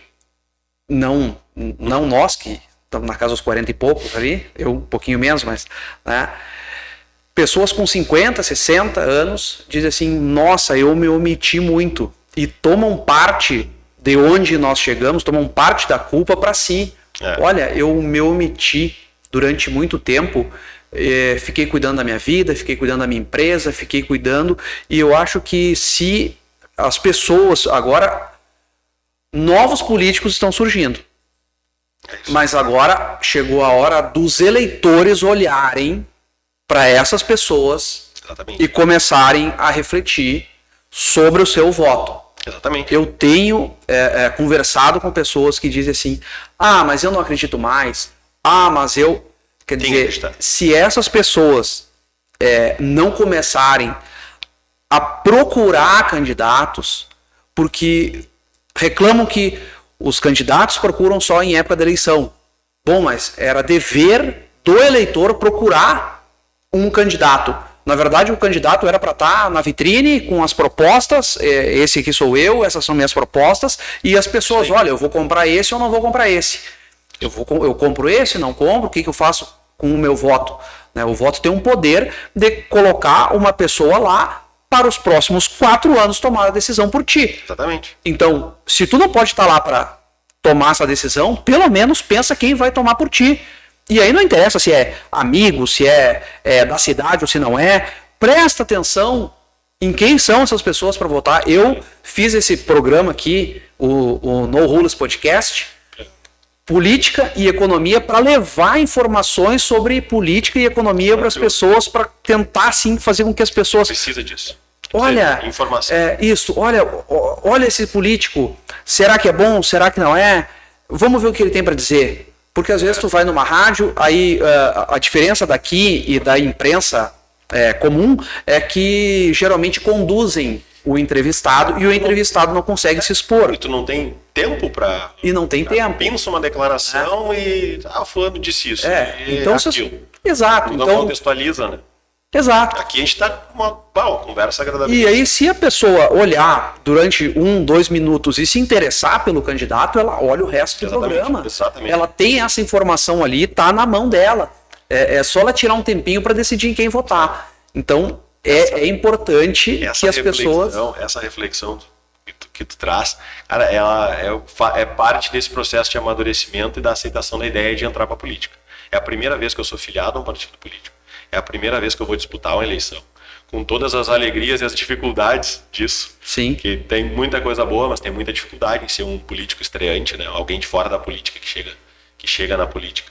não nós que estamos na casa dos 40 e poucos ali, eu um pouquinho menos, mas, né, pessoas com 50, 60 anos dizem assim, nossa, eu me omiti muito, e tomam parte de onde nós chegamos, tomam parte da culpa para si. Olha, eu me omiti durante muito tempo, fiquei cuidando da minha vida, fiquei cuidando da minha empresa, fiquei cuidando, e eu acho que se as pessoas, agora, novos políticos estão surgindo, mas agora chegou a hora dos eleitores olharem para essas pessoas. Exatamente. E começarem a refletir sobre o seu voto. Exatamente. Eu tenho conversado com pessoas que dizem assim, mas eu não acredito mais, mas eu... Quer dizer, se essas pessoas não começarem a procurar candidatos, porque reclamam que os candidatos procuram só em época da eleição. Bom, mas era dever do eleitor procurar um candidato. Na verdade, o candidato era para estar na vitrine com as propostas, esse aqui sou eu, essas são minhas propostas, e as pessoas, olha, eu vou comprar esse ou não vou comprar esse. Eu compro esse, não compro, o que eu faço com o meu voto? Né? O voto tem um poder de colocar uma pessoa lá para os próximos 4 anos tomar a decisão por ti. Exatamente. Então, se tu não pode estar lá para tomar essa decisão, pelo menos pensa quem vai tomar por ti. E aí não interessa se é amigo, se é da cidade ou se não é. Presta atenção em quem são essas pessoas para votar. Eu fiz esse programa aqui, o No Rules Podcast, política e economia, para levar informações sobre política e economia para as pessoas, para tentar sim fazer com que as pessoas... Precisa disso. Olha, informação. Olha esse político, será que é bom, será que não é? Vamos ver o que ele tem para dizer. Porque às vezes tu vai numa rádio, aí a diferença daqui e da imprensa comum é que geralmente conduzem o entrevistado e o entrevistado não consegue se expor. E tu não tem tempo para... E não tem tempo. Pensa uma declaração e... fulano disse isso. Então, exato. Não então, contextualiza, né? Exato. Aqui a gente está com uma conversa agradável. E aí, se a pessoa olhar durante 1, 2 minutos e se interessar pelo candidato, ela olha o resto do programa. Exatamente. Ela tem essa informação ali, está na mão dela. É só ela tirar um tempinho para decidir em quem votar. Então, é importante que as pessoas... Essa reflexão que tu traz, cara, ela é parte desse processo de amadurecimento e da aceitação da ideia de entrar para a política. É a primeira vez que eu sou filiado a um partido político. É a primeira vez que eu vou disputar uma eleição, com todas as alegrias e as dificuldades disso. Sim. Que tem muita coisa boa, mas tem muita dificuldade em ser um político estreante, né? Alguém de fora da política que chega na política.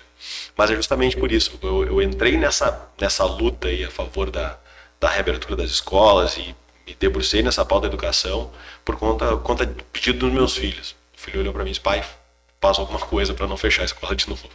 Mas é justamente por isso, eu entrei nessa luta aí a favor da reabertura das escolas e me debrucei nessa pauta da educação por conta do pedido dos meus filhos. O filho olhou para mim e disse, pai, faz alguma coisa para não fechar a escola de novo.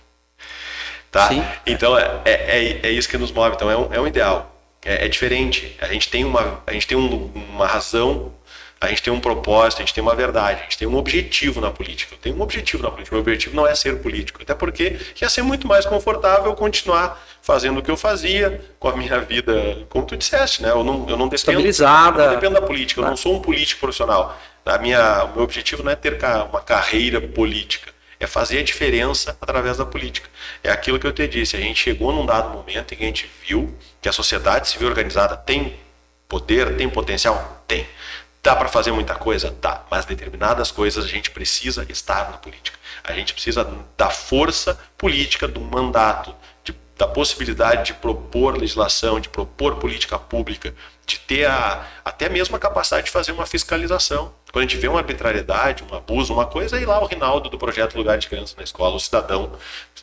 Tá? Então é isso que nos move. Então é um ideal, é diferente. A gente tem uma razão, a gente tem um propósito, a gente tem uma verdade, a gente tem um objetivo na política. Eu tenho um objetivo na política. Meu objetivo não é ser político, até porque ia ser muito mais confortável continuar fazendo o que eu fazia com a minha vida, como tu disseste, né? Eu não dependo da política. Eu não sou um político profissional. O meu objetivo não é ter uma carreira política. É fazer a diferença através da política. É aquilo que eu te disse, a gente chegou num dado momento em que a gente viu que a sociedade civil organizada tem poder, tem potencial? Tem. Dá para fazer muita coisa? Dá, mas determinadas coisas a gente precisa estar na política. A gente precisa da força política do mandato, da possibilidade de propor legislação, de propor política pública, de ter até mesmo a capacidade de fazer uma fiscalização. Quando a gente vê uma arbitrariedade, um abuso, uma coisa, aí lá o Rinaldo do projeto Lugar de Criança na Escola, o cidadão,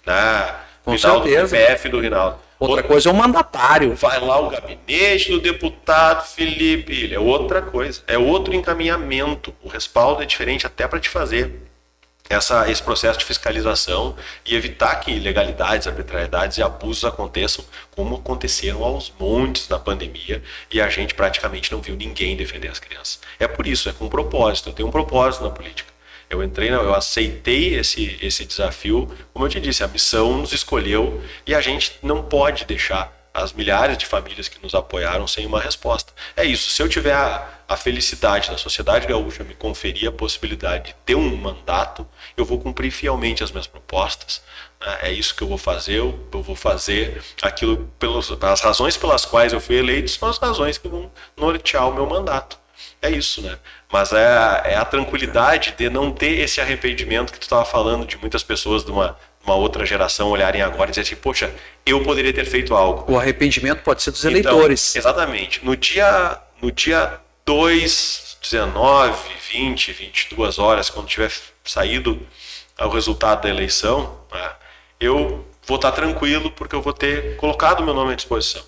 né? Com Rinaldo, certeza. PF do Rinaldo. Outra coisa é o mandatário. Vai lá o gabinete do deputado Felipe, ele é outra coisa, é outro encaminhamento. O respaldo é diferente até para te fazer esse processo de fiscalização e evitar que ilegalidades, arbitrariedades e abusos aconteçam como aconteceram aos montes na pandemia e a gente praticamente não viu ninguém defender as crianças. É por isso, é com propósito, eu tenho um propósito na política. Eu aceitei esse desafio, como eu te disse, a missão nos escolheu e a gente não pode deixar as milhares de famílias que nos apoiaram sem uma resposta. É isso, se eu tiver a felicidade da sociedade gaúcha me conferir a possibilidade de ter um mandato, eu vou cumprir fielmente as minhas propostas. É isso que eu vou fazer, eu vou fazer aquilo, as razões pelas quais eu fui eleito são as razões que vão nortear o meu mandato. É isso, né? Mas é a tranquilidade de não ter esse arrependimento que tu estava falando, de muitas pessoas de uma outra geração olharem agora e dizer assim, poxa, eu poderia ter feito algo. O arrependimento pode ser dos eleitores. Então, exatamente. No dia 2, 19, 20, 22 horas, quando tiver saído o resultado da eleição, né, eu vou estar tranquilo porque eu vou ter colocado o meu nome à disposição.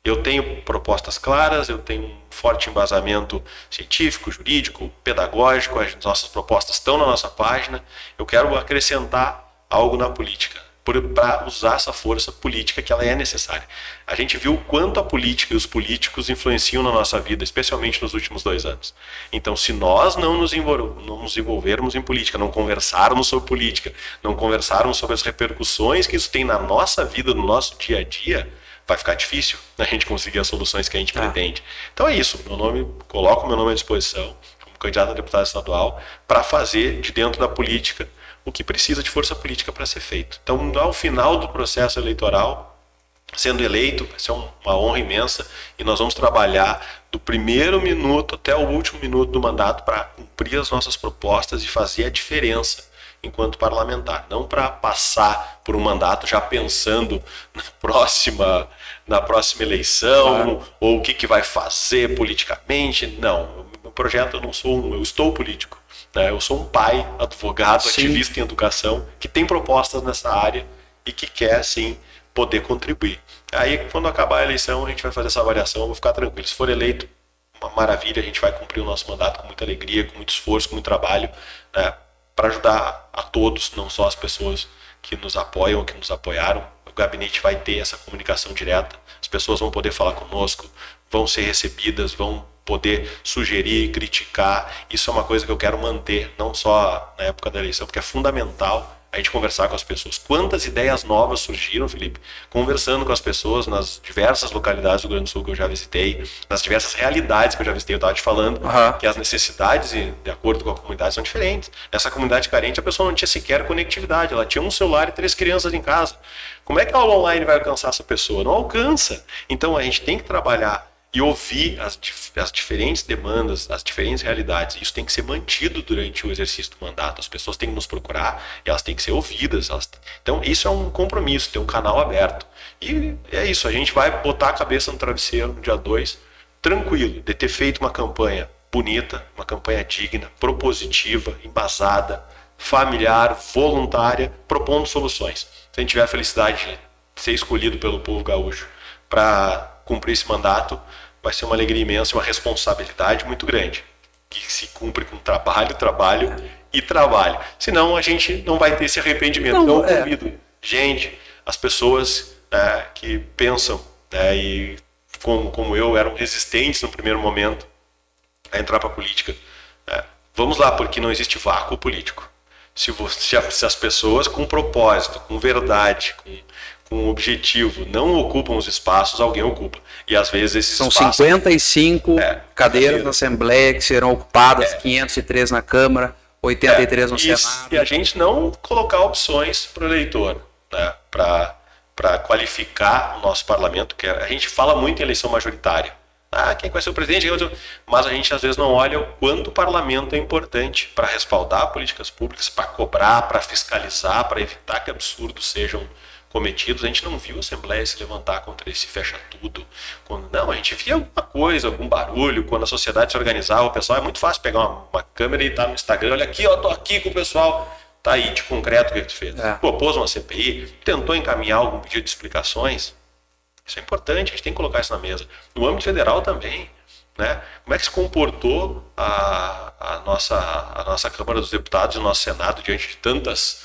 Eu tenho propostas claras, eu tenho um forte embasamento científico, jurídico, pedagógico, as nossas propostas estão na nossa página. Eu quero acrescentar algo na política, para usar essa força política que ela é necessária. A gente viu o quanto a política e os políticos influenciam na nossa vida, especialmente nos últimos 2 anos. Então, se nós não nos envolvermos em política, não conversarmos sobre política, não conversarmos sobre as repercussões que isso tem na nossa vida, no nosso dia a dia, vai ficar difícil a gente conseguir as soluções que a gente pretende. Então é isso, coloco meu nome à disposição como candidato a deputado estadual para fazer de dentro da política o que precisa de força política para ser feito. Então, ao final do processo eleitoral, sendo eleito, vai ser uma honra imensa e nós vamos trabalhar do primeiro minuto até o último minuto do mandato para cumprir as nossas propostas e fazer a diferença enquanto parlamentar, não para passar por um mandato já pensando na próxima eleição, ou o que vai fazer politicamente. Não, no projeto eu estou político. Eu sou um pai, advogado, ativista em educação, que tem propostas nessa área e que quer, sim, poder contribuir. Aí, quando acabar a eleição, a gente vai fazer essa avaliação, eu vou ficar tranquilo. Se for eleito, uma maravilha, a gente vai cumprir o nosso mandato com muita alegria, com muito esforço, com muito trabalho, para ajudar a todos, não só as pessoas que nos apoiam, que nos apoiaram. O gabinete vai ter essa comunicação direta, as pessoas vão poder falar conosco, vão ser recebidas, vão poder sugerir, criticar. Isso é uma coisa que eu quero manter, não só na época da eleição, porque é fundamental a gente conversar com as pessoas. Quantas ideias novas surgiram, Felipe, conversando com as pessoas nas diversas localidades do Rio Grande do Sul que eu já visitei, nas diversas realidades que eu já visitei. Eu estava te falando que as necessidades, de acordo com a comunidade, são diferentes. Nessa comunidade carente, a pessoa não tinha sequer conectividade, ela tinha um celular e 3 crianças em casa. Como é que a aula online vai alcançar essa pessoa? Não alcança. Então, a gente tem que trabalhar e ouvir as diferentes demandas, as diferentes realidades. Isso tem que ser mantido durante o exercício do mandato. As pessoas têm que nos procurar e elas têm que ser ouvidas. Então, isso é um compromisso, ter um canal aberto. E é isso, a gente vai botar a cabeça no travesseiro no dia 2, tranquilo, de ter feito uma campanha bonita, uma campanha digna, propositiva, embasada, familiar, voluntária, propondo soluções. Se a gente tiver a felicidade de ser escolhido pelo povo gaúcho para cumprir esse mandato, vai ser uma alegria imensa, uma responsabilidade muito grande, que se cumpre com trabalho e trabalho. Senão a gente não vai ter esse arrependimento. Então eu convido, gente, as pessoas que pensam e como eu, eram resistentes no primeiro momento a entrar para a política. Vamos lá, porque não existe vácuo político. Se as pessoas com propósito, com verdade, com objetivo, não ocupam os espaços, alguém ocupa. E às vezes esses São espaços... 55 cadeiras na Assembleia que serão ocupadas, 503 na Câmara, 83 no Senado. E a gente não colocar opções para o eleitor, para qualificar o nosso parlamento, que a gente fala muito em eleição majoritária, quem vai ser o presidente? Mas a gente às vezes não olha o quanto o parlamento é importante para respaldar políticas públicas, para cobrar, para fiscalizar, para evitar que absurdos sejam cometidos. A gente não viu a Assembleia se levantar contra esse fecha tudo. Não, a gente via alguma coisa, algum barulho, quando a sociedade se organizava, o pessoal, é muito fácil pegar uma câmera e estar no Instagram, olha aqui, ó, tô aqui com o pessoal, tá aí de concreto o que tu fez. Propôs uma CPI, tentou encaminhar algum pedido de explicações. Isso é importante, a gente tem que colocar isso na mesa. No âmbito federal também, né? Como é que se comportou a nossa Câmara dos Deputados e o nosso Senado diante de tantos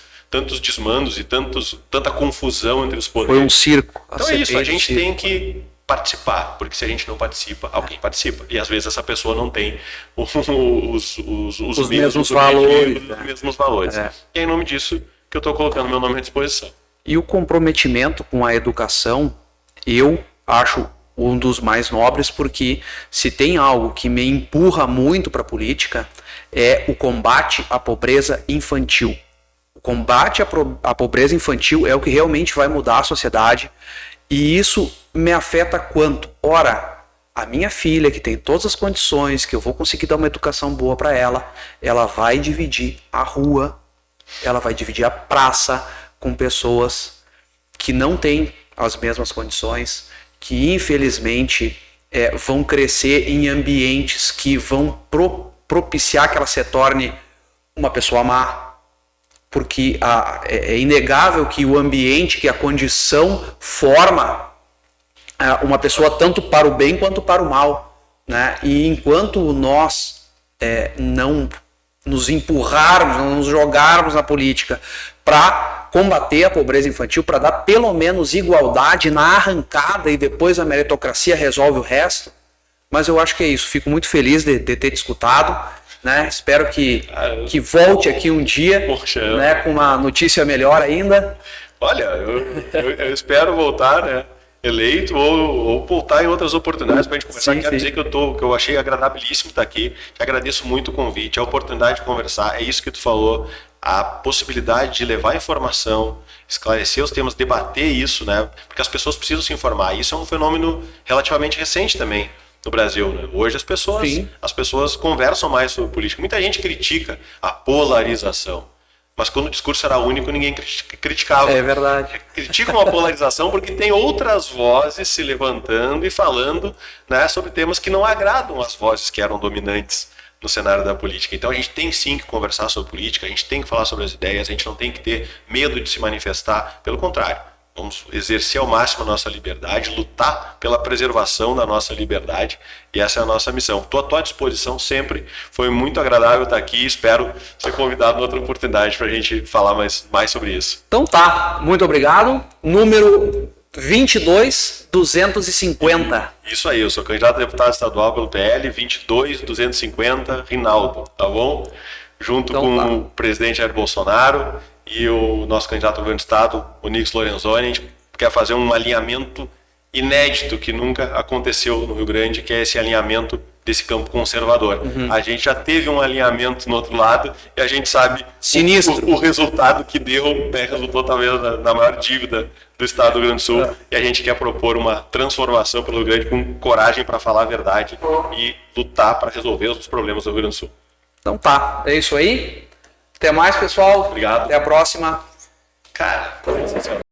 desmandos e tanta confusão entre os poderes? Foi um circo. Então é isso, a gente tem que participar, porque se a gente não participa, alguém participa. E às vezes essa pessoa não tem os mesmos valores. E é em nome disso que eu estou colocando meu nome à disposição. E o comprometimento com a educação, eu acho um dos mais nobres, porque se tem algo que me empurra muito para a política, é o combate à pobreza infantil. O combate à pobreza infantil é o que realmente vai mudar a sociedade, e isso me afeta quanto? Ora, a minha filha, que tem todas as condições, que eu vou conseguir dar uma educação boa para ela vai dividir a rua, ela vai dividir a praça com pessoas que não têm as mesmas condições, que infelizmente vão crescer em ambientes que vão propiciar que ela se torne uma pessoa má, porque é inegável que o ambiente, que a condição forma uma pessoa tanto para o bem quanto para o mal, né? E enquanto nós não nos empurrarmos, não nos jogarmos na política para combater a pobreza infantil, para dar pelo menos igualdade na arrancada e depois a meritocracia resolve o resto. Mas eu acho que é isso. Fico muito feliz de ter te escutado, né? Espero que volte aqui um dia, né, com uma notícia melhor ainda. Olha, eu espero voltar, né, eleito ou voltar em outras oportunidades para a gente conversar. Quero dizer que eu achei agradabilíssimo estar aqui. Te agradeço muito o convite, a oportunidade de conversar. É isso que tu falou, a possibilidade de levar informação, esclarecer os temas, debater isso, né? Porque as pessoas precisam se informar. Isso é um fenômeno relativamente recente também no Brasil, né? Hoje as pessoas conversam mais sobre política. Muita gente critica a polarização, mas quando o discurso era único, ninguém criticava. É verdade. Criticam a polarização porque tem outras vozes se levantando e falando, né, sobre temas que não agradam as vozes que eram dominantes no cenário da política. Então a gente tem sim que conversar sobre política, a gente tem que falar sobre as ideias, a gente não tem que ter medo de se manifestar. Pelo contrário, vamos exercer ao máximo a nossa liberdade, lutar pela preservação da nossa liberdade, e essa é a nossa missão. Estou à tua disposição sempre, foi muito agradável estar aqui, espero ser convidado em outra oportunidade para a gente falar mais sobre isso. Então tá, muito obrigado. Número 22.250. Isso aí, eu sou candidato a deputado estadual pelo PL, 22.250, Rinaldo, tá bom? Junto então, com o presidente Jair Bolsonaro e o nosso candidato ao governo do estado, o Onyx Lorenzoni. A gente quer fazer um alinhamento inédito que nunca aconteceu no Rio Grande, que é esse alinhamento desse campo conservador. A gente já teve um alinhamento no outro lado e a gente sabe o resultado que deu, né, resultou talvez na maior dívida do estado do Rio Grande do Sul, e a gente quer propor uma transformação pelo Rio Grande com coragem para falar a verdade e lutar para resolver os problemas do Rio Grande do Sul. Então tá, é isso aí. Até mais, pessoal. Obrigado. Até a próxima. Cara,